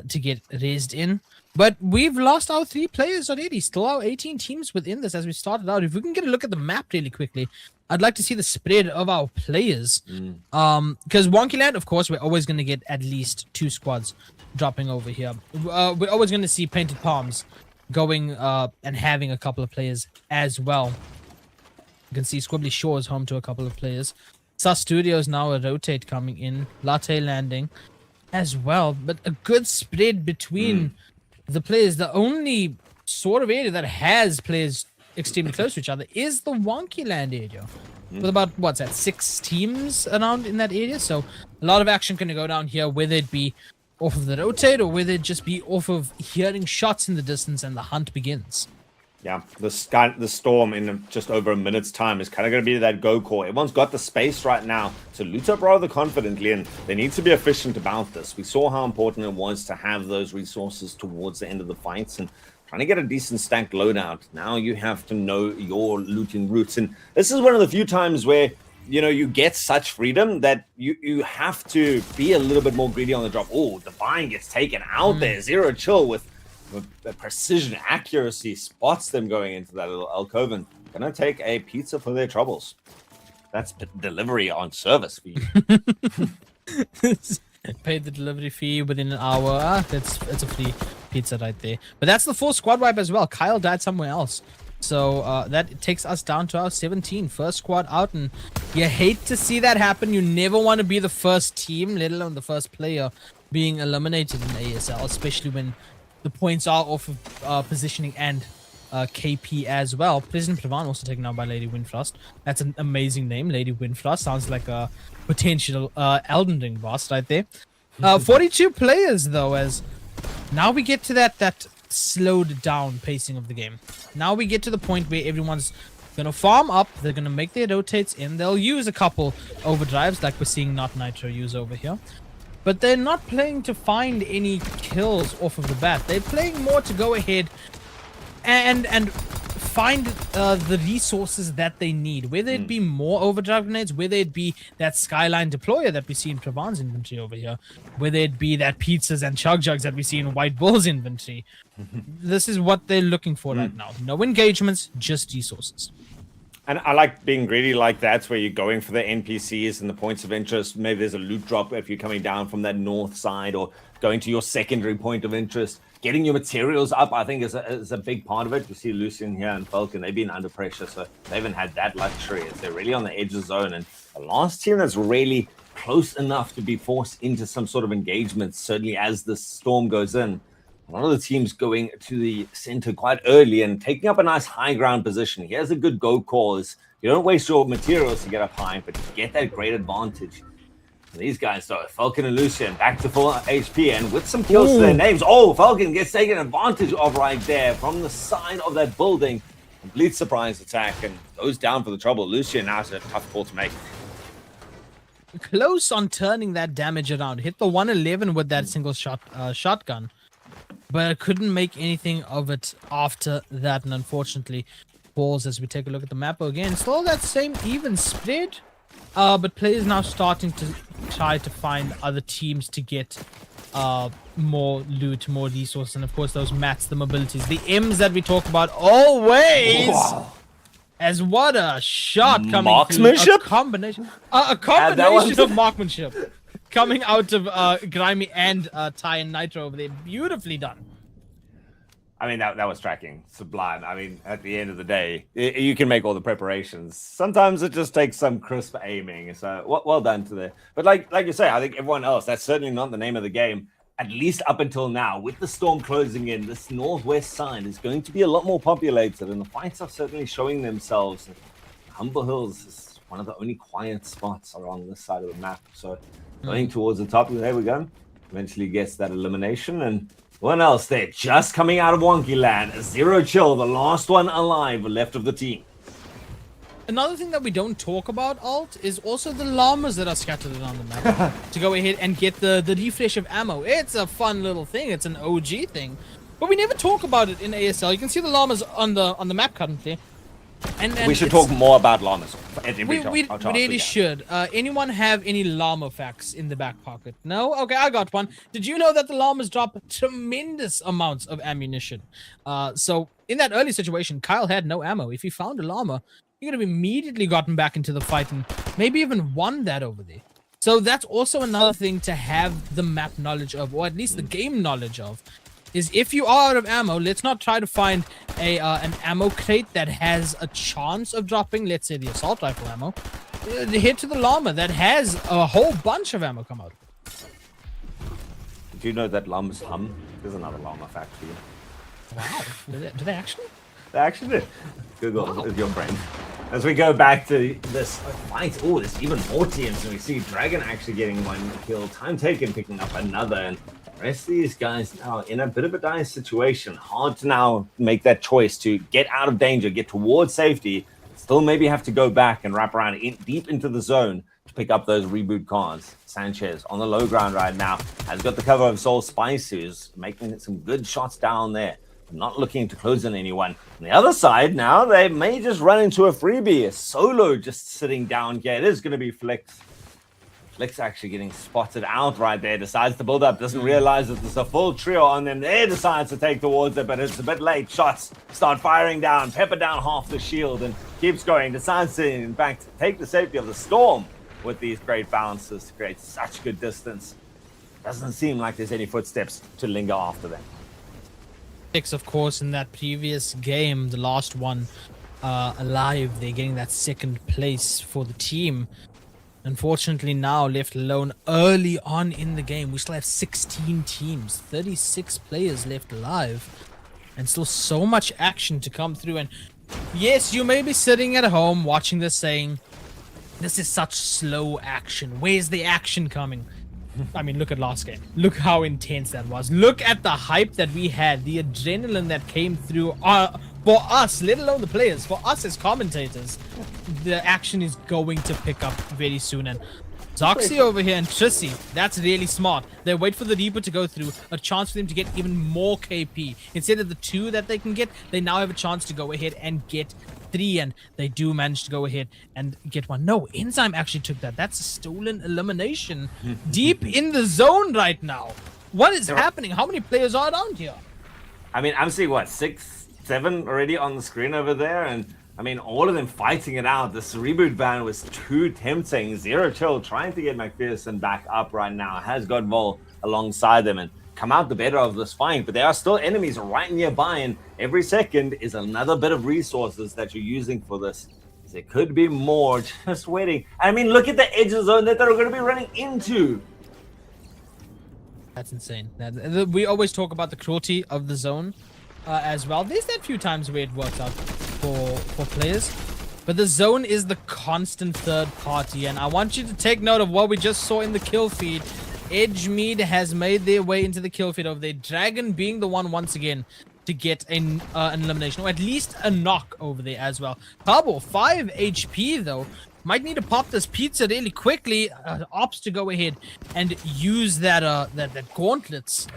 to get raised in. But we've lost our 3 players already. Still our 18 teams within this as we started out. If we can get a look at the map really quickly, I'd like to see the spread of our players. Because Wonky Land, of course, we're always going to get at least 2 squads dropping over here. We're always going to see Painted Palms going and having a couple of players as well. You can see Squibbly Shores home to a couple of players. Sus Studios now a rotate coming in. Latte landing as well. But a good spread between the players. The only sort of area that has players extremely close to each other is the Wonky Land area. With about, what's that, 6 teams around in that area. So a lot of action going to go down here, whether it be off of the rotate or whether it just be off of hearing shots in the distance and the hunt begins. Yeah, the storm in just over a minute's time is kind of going to be that go call. Everyone's got the space right now to loot up rather confidently, and they need to be efficient about this. We saw how important it was to have those resources towards the end of the fights, and trying to get a decent stacked loadout. Now you have to know your looting routes. And this is one of the few times where, you know, you get such freedom that you have to be a little bit more greedy on the drop. Oh, Divine gets taken out there. Zero Chill with the precision accuracy spots them going into that little alcove and gonna take a pizza for their troubles. That's delivery on service for you. Paid the delivery fee within an hour. It's a free pizza right there. But that's the full squad wipe as well. Kyle died somewhere else. So that takes us down to our 17. First squad out, and you hate to see that happen. You never want to be the first team, let alone the first player, being eliminated in ASL, especially when the points are off of positioning and KP as well. President Pravan also taken down by Lady Windfrost. That's an amazing name, Lady Windfrost. Sounds like a potential Elden Ring boss right there. 42 players though, as now we get to that slowed down pacing of the game. Now we get to the point where everyone's gonna farm up, they're gonna make their rotates in, they'll use a couple overdrives like we're seeing Not Nitro use over here. But they're not playing to find any kills off of the bat. They're playing more to go ahead and find the resources that they need, whether it be more overdrive grenades, whether it be that skyline deployer that we see in Pravan's inventory over here, whether it be that pizzas and chug jugs that we see in White Bull's inventory. This is what they're looking for right now. No engagements, just resources. And I like being greedy like that's where you're going for the NPCs and the points of interest. Maybe there's a loot drop if you're coming down from that north side, or going to your secondary point of interest. Getting your materials up, I think, is a big part of it. You see Lucian here and Falcon, they've been under pressure, so they haven't had that luxury. They're really on the edge of the zone. And the last team that's really close enough to be forced into some sort of engagement, certainly as the storm goes in, a lot of the teams going to the center quite early and taking up a nice high ground position. Here's a good go call is you don't waste your materials to get up high, but you get that great advantage. And these guys, though, Falcon and Lucian back to full HP and with some kills to their names. Oh, Falcon gets taken advantage of right there from the side of that building. Complete surprise attack and goes down for the trouble. Lucian now has a tough call to make. Close on turning that damage around. Hit the 111 with that single shot shotgun. But couldn't make anything of it after that, and unfortunately falls as we take a look at the map again. Still that same even spread, but players now starting to try to find other teams to get more loot, more resources, and of course those mats, the mobilities, the M's that we talk about always. Wow. As what a shot coming marksmanship? Through. A combination of marksmanship. Coming out of Grimy and Ty and Nitro over there. Beautifully done. I mean, that was tracking. Sublime. I mean, at the end of the day, you can make all the preparations. Sometimes it just takes some crisp aiming. So well done to the... But like you say, I think everyone else, that's certainly not the name of the game. At least up until now, with the storm closing in, this northwest side is going to be a lot more populated. And the fights are certainly showing themselves. Humber Hills is one of the only quiet spots around this side of the map. So... going towards the top, there we go. Eventually gets that elimination. And what else? They're just coming out of Wonky Land. Zero Chill, the last one alive left of the team. Another thing that we don't talk about, Alt, is also the llamas that are scattered around the map to go ahead and get the refresh of ammo. It's a fun little thing. It's an OG thing. But we never talk about it in ASL. You can see the llamas on the map currently. And we should talk more about llamas. We really should. Anyone have any llama facts in the back pocket? No? Okay, I got one. Did you know that the llamas drop tremendous amounts of ammunition? So in that early situation, Kyle had no ammo. If he found a llama, he could have immediately gotten back into the fight and maybe even won that over there. So that's also another thing to have the map knowledge of, or at least the game knowledge of. Is if you are out of ammo, let's not try to find an ammo crate that has a chance of dropping, let's say the assault rifle ammo. Head to the llama that has a whole bunch of ammo come out. Did you know that llamas hum? There's another llama fact for you. Wow. Do they actually? They actually did. Google with your brain. As we go back to this fight, oh, there's even more teams. And we see Dragon actually getting one kill. Time Taken picking up another. And the rest of these guys now in a bit of a dire situation. Hard to now make that choice to get out of danger, get towards safety. Still maybe have to go back and wrap around deep into the zone to pick up those reboot cars. Sanchez on the low ground right now has got the cover of Soul Spice, who's making some good shots down there. not looking to close in anyone. On the other side, now they may just run into a freebie. A solo just sitting down here. It is going to be Flicks. Flick's actually getting spotted out right there. Decides to build up. Doesn't realize that there's a full trio on them. There decides to take towards it, but it's a bit late. Shots start firing down. Pepper down half the shield and keeps going. Decides to, in fact, take the safety of the storm with these great bounces to create such good distance. Doesn't seem like there's any footsteps to linger after them. Of course, in that previous game, the last one alive, they're getting that second place for the team. Unfortunately, now left alone early on in the game. We still have 16 teams, 36 players left alive, and still so much action to come through. And yes, you may be sitting at home watching this saying, this is such slow action. Where's the action coming? I mean, look at last game. Look how intense that was. Look at the hype that we had, the adrenaline that came through for us, let alone the players, for us as commentators. The action is going to pick up very soon. And Zoxy over here and Trissy, that's really smart. They wait for the Reaper to go through, a chance for them to get even more KP. Instead of the 2 that they can get, they now have a chance to go ahead and get 3, and they do manage to go ahead and get 1. No, Enzyme actually took that. That's a stolen elimination deep in the zone right now. What is happening? How many players are down here? I mean, I'm seeing, what, 6, 7 already on the screen over there, and I mean, all of them fighting it out. This reboot ban was too tempting. Zero Chill trying to get McPherson back up right now. Has got Vol alongside them and come out the better of this fight. But there are still enemies right nearby, and every second is another bit of resources that you're using for this. There could be more just waiting. I mean, look at the edge of the zone that they're going to be running into. That's insane. We always talk about the cruelty of the zone as well. There's that few times where it works out for players, but the zone is the constant third party, and I want you to take note of what we just saw in the kill feed. Edgemead has made their way into the kill feed over there. Dragon being the one once again to get an elimination, or at least a knock over there as well. Pablo, 5 HP though. Might need to pop this pizza really quickly. Opts to go ahead and use that gauntlets.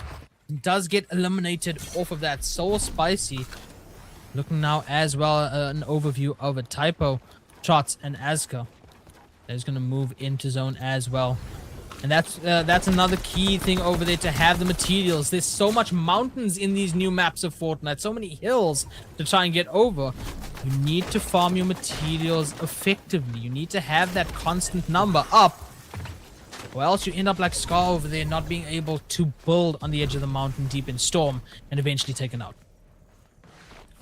Does get eliminated off of that. So spicy. Looking now as well, an overview of a Typo, Shots, and Azka. That's going to move into zone as well. And that's another key thing over there, to have the materials. There's so much mountains in these new maps of Fortnite, so many hills to try and get over. You need to farm your materials effectively. You need to have that constant number up, or else you end up like Scar over there, not being able to build on the edge of the mountain deep in Storm and eventually taken out.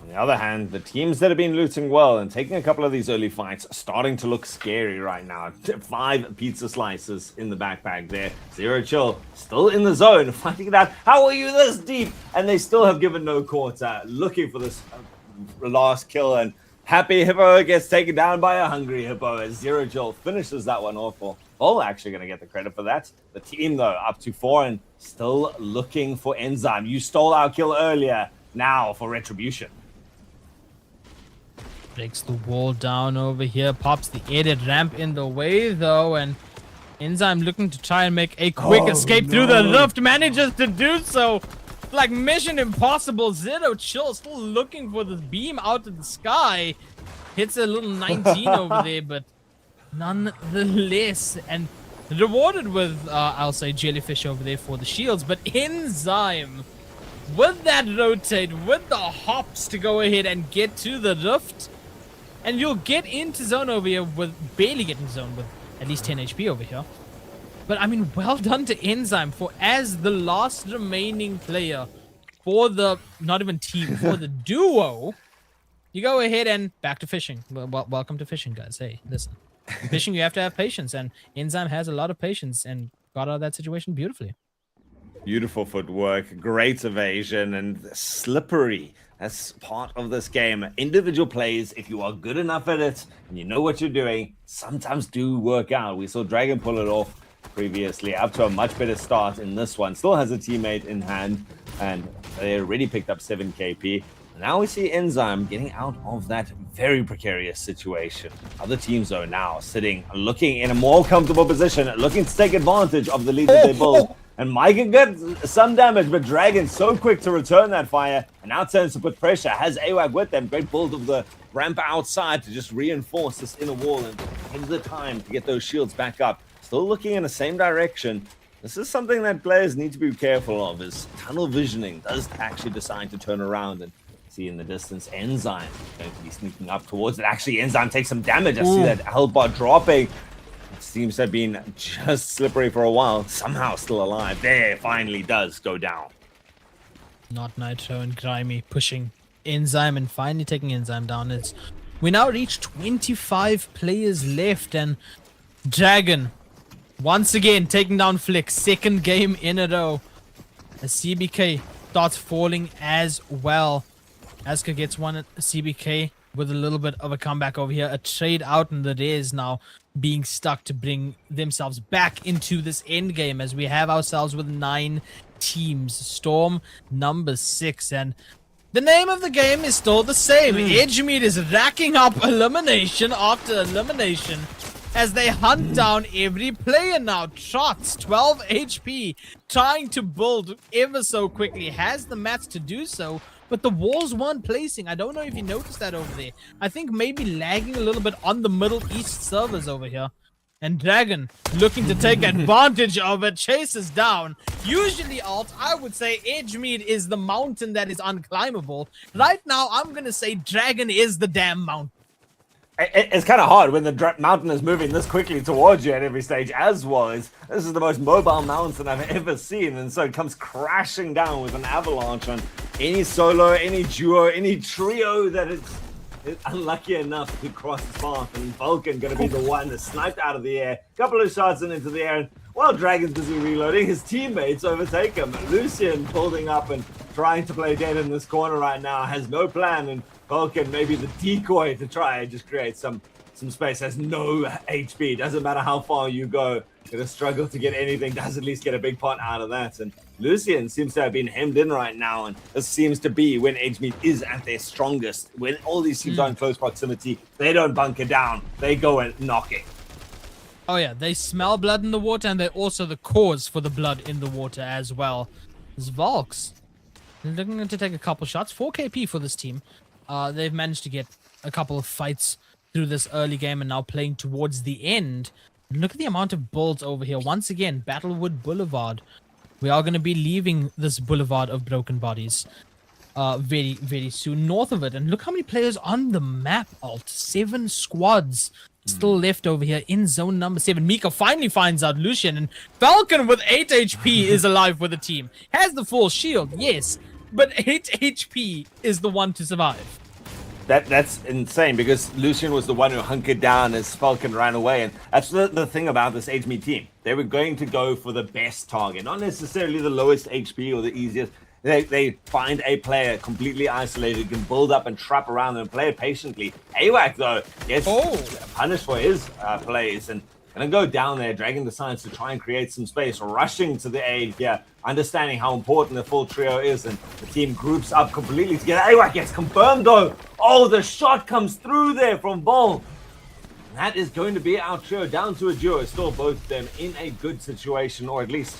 On the other hand, the teams that have been looting well and taking a couple of these early fights are starting to look scary right now. 5 pizza slices in the backpack there. Zero Chill still in the zone, fighting it out. How are you this deep? And they still have given no quarter, looking for this last kill. And Happy Hippo gets taken down by a Hungry Hippo as Zero Chill finishes that one off. All actually going to get the credit for that. The team, though, up to 4 and still looking for Enzyme. You stole our kill earlier. Now for retribution. Breaks the wall down over here. Pops the aided ramp in the way, though. And Enzyme looking to try and make a quick escape through the rift. Manages to do so. Like Mission Impossible. Zero Chill still looking for this beam out of the sky. Hits a little 19 over there, but nonetheless. And rewarded with, I'll say, Jellyfish over there for the shields. But Enzyme, with that rotate, with the hops to go ahead and get to the rift. And you'll get into zone over here with barely getting zone with at least 10 HP over here. But I mean, well done to Enzyme for, as the last remaining player for the, not even team, for the duo, you go ahead and back to fishing. Well, welcome to fishing, guys. Hey, listen. Fishing, you have to have patience, and Enzyme has a lot of patience and got out of that situation beautifully. Beautiful footwork, great evasion, and slippery. That's part of this game. Individual plays, if you are good enough at it and you know what you're doing, sometimes do work out. We saw Dragon pull it off previously, up to a much better start in this one. Still has a teammate in hand, and they already picked up 7 KP. Now we see Enzyme getting out of that very precarious situation. Other teams, though, now sitting, looking in a more comfortable position, looking to take advantage of the lead that they built. And Mike can get some damage, but Dragon so quick to return that fire, and now turns to put pressure. Has AWAC with them. Great build of the ramp outside to just reinforce this inner wall and take the time to get those shields back up. Still looking in the same direction. This is something that players need to be careful of, is tunnel visioning does actually decide to turn around and see in the distance Enzyme going to be sneaking up towards it. Actually, Enzyme takes some damage. I see that health bar dropping. It seems to have been just slippery for a while. Somehow still alive. There, finally does go down. Not Nitro and Grimy pushing Enzyme and finally taking Enzyme down. We now reach 25 players left, and Dragon once again taking down Flick. Second game in a row. As CBK starts falling as well. Aska gets one at CBK with a little bit of a comeback over here. A trade out, and the Rays now being stuck to bring themselves back into this end game, as we have ourselves with 9 teams. Storm number 6, and the name of the game is still the same. Edgemead is racking up elimination after elimination as they hunt down every player now. Trots, 12 HP, trying to build ever so quickly. Has the mats to do so, but the walls weren't placing. I don't know if you noticed that over there. I think maybe lagging a little bit on the Middle East servers over here. And Dragon looking to take advantage of it, chases down. Usually, Alt, I would say Edgemead is the mountain that is unclimbable. Right now, I'm going to say Dragon is the damn mountain. It's kind of hard when the mountain is moving this quickly towards you at every stage, as was. This is the most mobile mountain I've ever seen, and so it comes crashing down with an avalanche on any solo, any duo, any trio that is unlucky enough to cross the path. And Vulcan going to be the one that's sniped out of the air. Couple of shots into the air, and while Dragon's busy reloading, his teammates overtake him. Lucian holding up and trying to play dead in this corner right now, has no plan, and Vulcan maybe the decoy to try and just create some space. Has no HP. Doesn't matter how far you go. Gonna struggle to get anything. Does at least get a big pot out of that. And Lucian seems to have been hemmed in right now. And this seems to be when Edgemead is at their strongest. When all these teams are in close proximity, they don't bunker down. They go and knock it. Oh yeah, they smell blood in the water, and they're also the cause for the blood in the water as well. This Volks looking to take a couple shots. 4 KP for this team. They've managed to get a couple of fights through this early game and now playing towards the end. And look at the amount of builds over here. Once again, Battlewood Boulevard. We are going to be leaving this boulevard of broken bodies very, very soon. North of it. And look how many players on the map, Alt. 7 squads still left over here in zone number 7. Mika finally finds out Lucian, and Falcon with 8 HP is alive with the team. Has the full shield, yes, but 8 HP is the one to survive. That's insane, because Lucian was the one who hunkered down as Falcon ran away. And that's the thing about this HME team. They were going to go for the best target, not necessarily the lowest HP or the easiest. They find a player completely isolated, can build up and trap around and play it patiently. AWAC, though, gets punished for his plays and gonna go down there. Dragon decides to try and create some space, rushing to the aid here, understanding how important the full trio is, and the team groups up completely together. AWAC gets confirmed, though. Oh, the shot comes through there from Vol. That is going to be our trio down to a duo. Still both of them in a good situation, or at least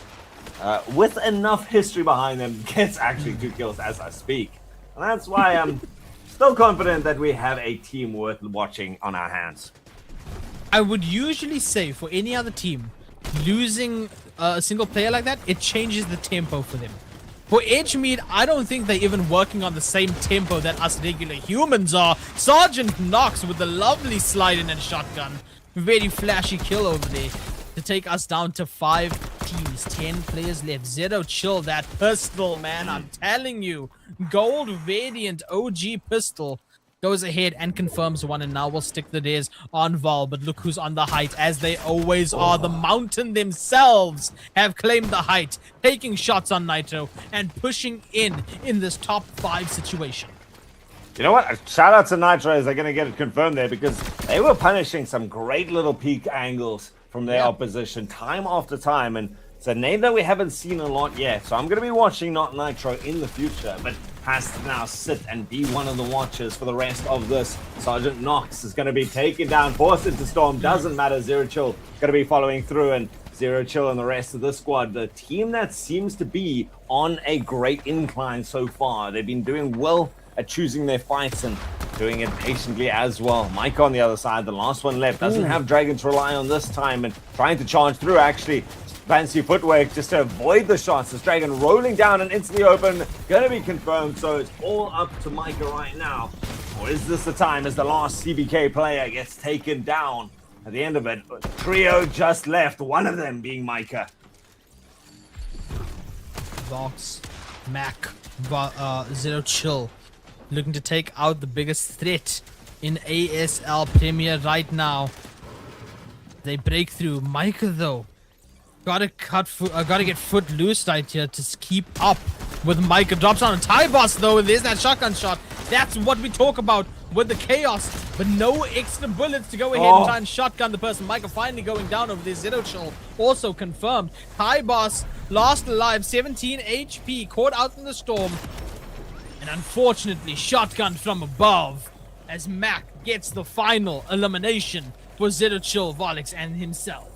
with enough history behind them. Gets actually 2 kills as I speak. And that's why I'm still confident that we have a team worth watching on our hands. I would usually say for any other team, losing a single player like that, it changes the tempo for them. For Edgemead, I don't think they're even working on the same tempo that us regular humans are. Sergeant Knox with the lovely slide in and shotgun. Very flashy kill over there to take us down to 5 teams, 10 players left. Zero, chill that pistol, man. I'm telling you. Gold Radiant OG pistol goes ahead and confirms one, and now we'll stick the dares on Val. But look who's on the height, as they always are. The Mountain themselves have claimed the height, taking shots on Nitro and pushing in this top 5 situation. You know what? Shout out to Nitro as they're going to get it confirmed there, because they were punishing some great little peak angles from their opposition time after time. And it's a name that we haven't seen a lot yet. So I'm going to be watching not Nitro in the future, but has to now sit and be one of the watchers for the rest of this. Sergeant Knox is going to be taken down, forced into Storm. Doesn't matter. Zero Chill going to be following through, and Zero Chill and the rest of the squad, the team that seems to be on a great incline so far. They've been doing well at choosing their fights and doing it patiently as well. Mike on the other side, the last one left, doesn't have Dragon to rely on this time and trying to charge through actually. Fancy footwork just to avoid the shots. This Dragon rolling down and into the open. Gonna be confirmed, so it's all up to Micah right now. Or is this the time as the last CBK player gets taken down? At the end of it, a trio just left, one of them being Micah. Vox, Mac, Zero Chill, looking to take out the biggest threat in ASL Premier right now. They break through. Micah, though, gotta get foot loose right here to keep up with Micah. Drops on a tie boss, though, and there's that shotgun shot. That's what we talk about with the chaos, but no extra bullets to go ahead and try and shotgun the person. Micah finally going down over there. Zero Chill also confirmed. Tie boss last alive, 17 HP, caught out in the storm, and unfortunately shotgunned from above as Mac gets the final elimination for Zero Chill, Volix, and himself.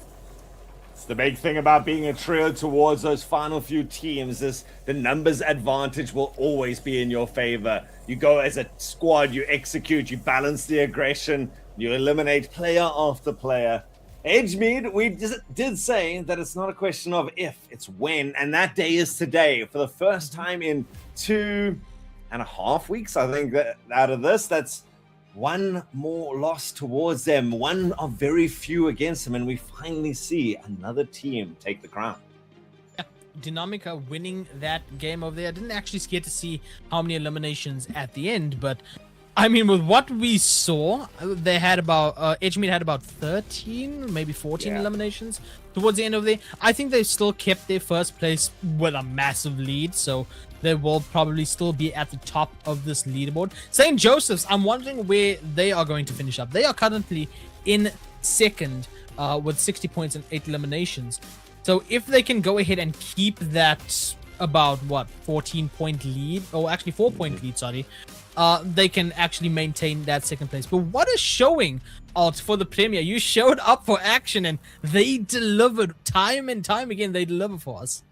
The big thing about being a trio towards those final few teams is the numbers advantage will always be in your favor. You go as a squad, you execute, you balance the aggression, you eliminate player after player. Edgemead, we did say that it's not a question of if, it's when, and that day is today. For the first time in 2.5 weeks, I think, that out of this, that's one more loss towards them, one of very few against them, and we finally see another team take the crown. Yeah, Dynamica winning that game over there. I didn't actually get to see how many eliminations at the end, but I mean, with what we saw, they had about Edgemead had about 13, maybe 14 eliminations towards the end of the. I think they still kept their first place with a massive lead, so they will probably still be at the top of this leaderboard. St. Joseph's, I'm wondering where they are going to finish up. They are currently in second with 60 points and 8 eliminations. So if they can go ahead and keep that about, 14-point lead, or actually 4-point lead, sorry, they can actually maintain that second place. But what a showing, Alt, for the Premier. You showed up for action and they delivered time and time again. They deliver for us.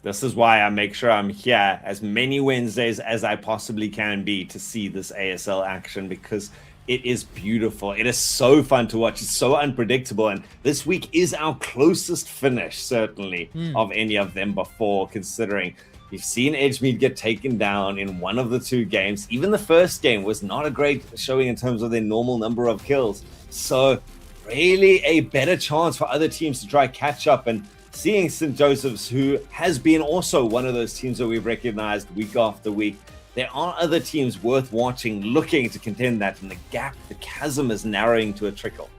This is why I make sure I'm here as many Wednesdays as I possibly can be to see this ASL action, because it is beautiful. It is so fun to watch. It's so unpredictable. And this week is our closest finish, certainly, of any of them before, considering you've seen Edgemead get taken down in one of the two games. Even the first game was not a great showing in terms of their normal number of kills. So really a better chance for other teams to try catch up. And seeing St. Joseph's, who has been also one of those teams that we've recognized week after week, there are other teams worth watching, looking to contend that, and the gap, the chasm is narrowing to a trickle.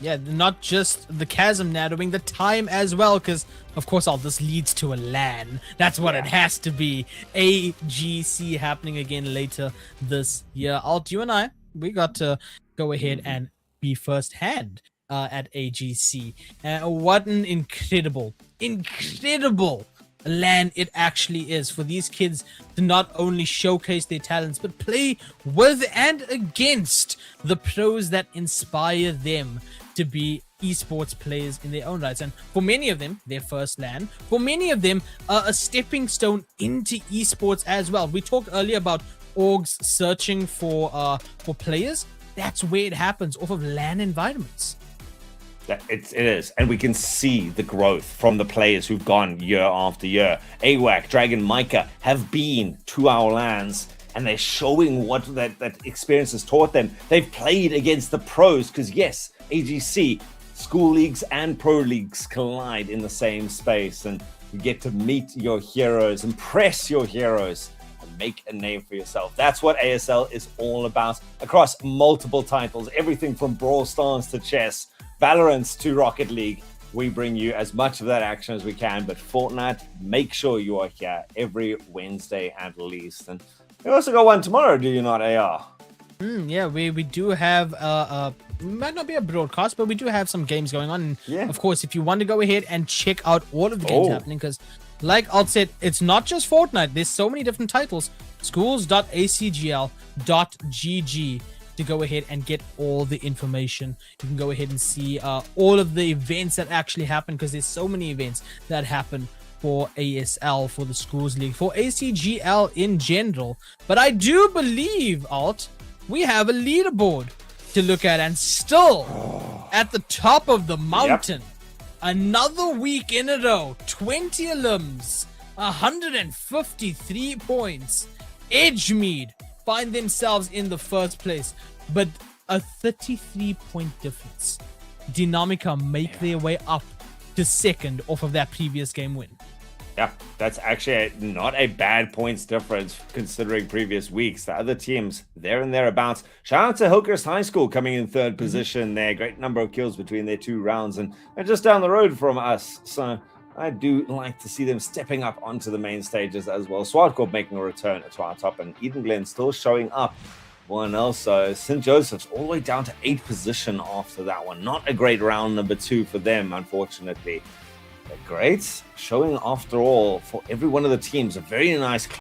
Yeah, not just the chasm narrowing, the time as well, because of course all this leads to a LAN. That's what it has to be. AGC happening again later this year. Alt, you and I, we got to go ahead and be first hand at AGC. What an incredible LAN it actually is for these kids to not only showcase their talents, but play with and against the pros that inspire them to be esports players in their own rights. And for many of them, their first LAN, for many of them, a stepping stone into esports as well. We talked earlier about orgs searching for players. That's where it happens, off of LAN environments. It is, and we can see the growth from the players who've gone year after year. AWAC, Dragon, Micah have been to our LANs, and they're showing what that experience has taught them. They've played against the pros, because yes, AGC, school leagues and pro leagues collide in the same space, and you get to meet your heroes, impress your heroes, and make a name for yourself. That's what ASL is all about across multiple titles, everything from Brawl Stars to chess, Valorant to Rocket League. We bring you as much of that action as we can, but Fortnite, make sure you are here every Wednesday at least. And we also got one tomorrow, do you not, AR? Yeah, we do have might not be a broadcast, but we do have some games going on. And of course, if you want to go ahead and check out all of the games happening, because like Alt said, it's not just Fortnite. There's so many different titles. Schools.acgl.gg to go ahead and get all the information. You can go ahead and see all of the events that actually happen, because there's so many events that happen for ASL, for the Schools League, for ACGL in general. But I do believe, Alt, we have a leaderboard to look at, and still at the top of the mountain. Yep. Another week in a row, 20 elims, 153 points. Edgemead find themselves in the first place, but a 33-point difference. Dynamica make their way up to second off of that previous game win. Yeah, that's actually not a bad points difference considering previous weeks. The other teams, there and thereabouts. Shout out to Hillcrest High School coming in third position there. Great number of kills between their 2 rounds, and they're just down the road from us. So I do like to see them stepping up onto the main stages as well. Swartcorp making a return to our top, and Eden Glen still showing up. One else, St. Joseph's all the way down to 8th position after that one. Not a great round number 2 for them, unfortunately. But great showing after all for every one of the teams. A very nice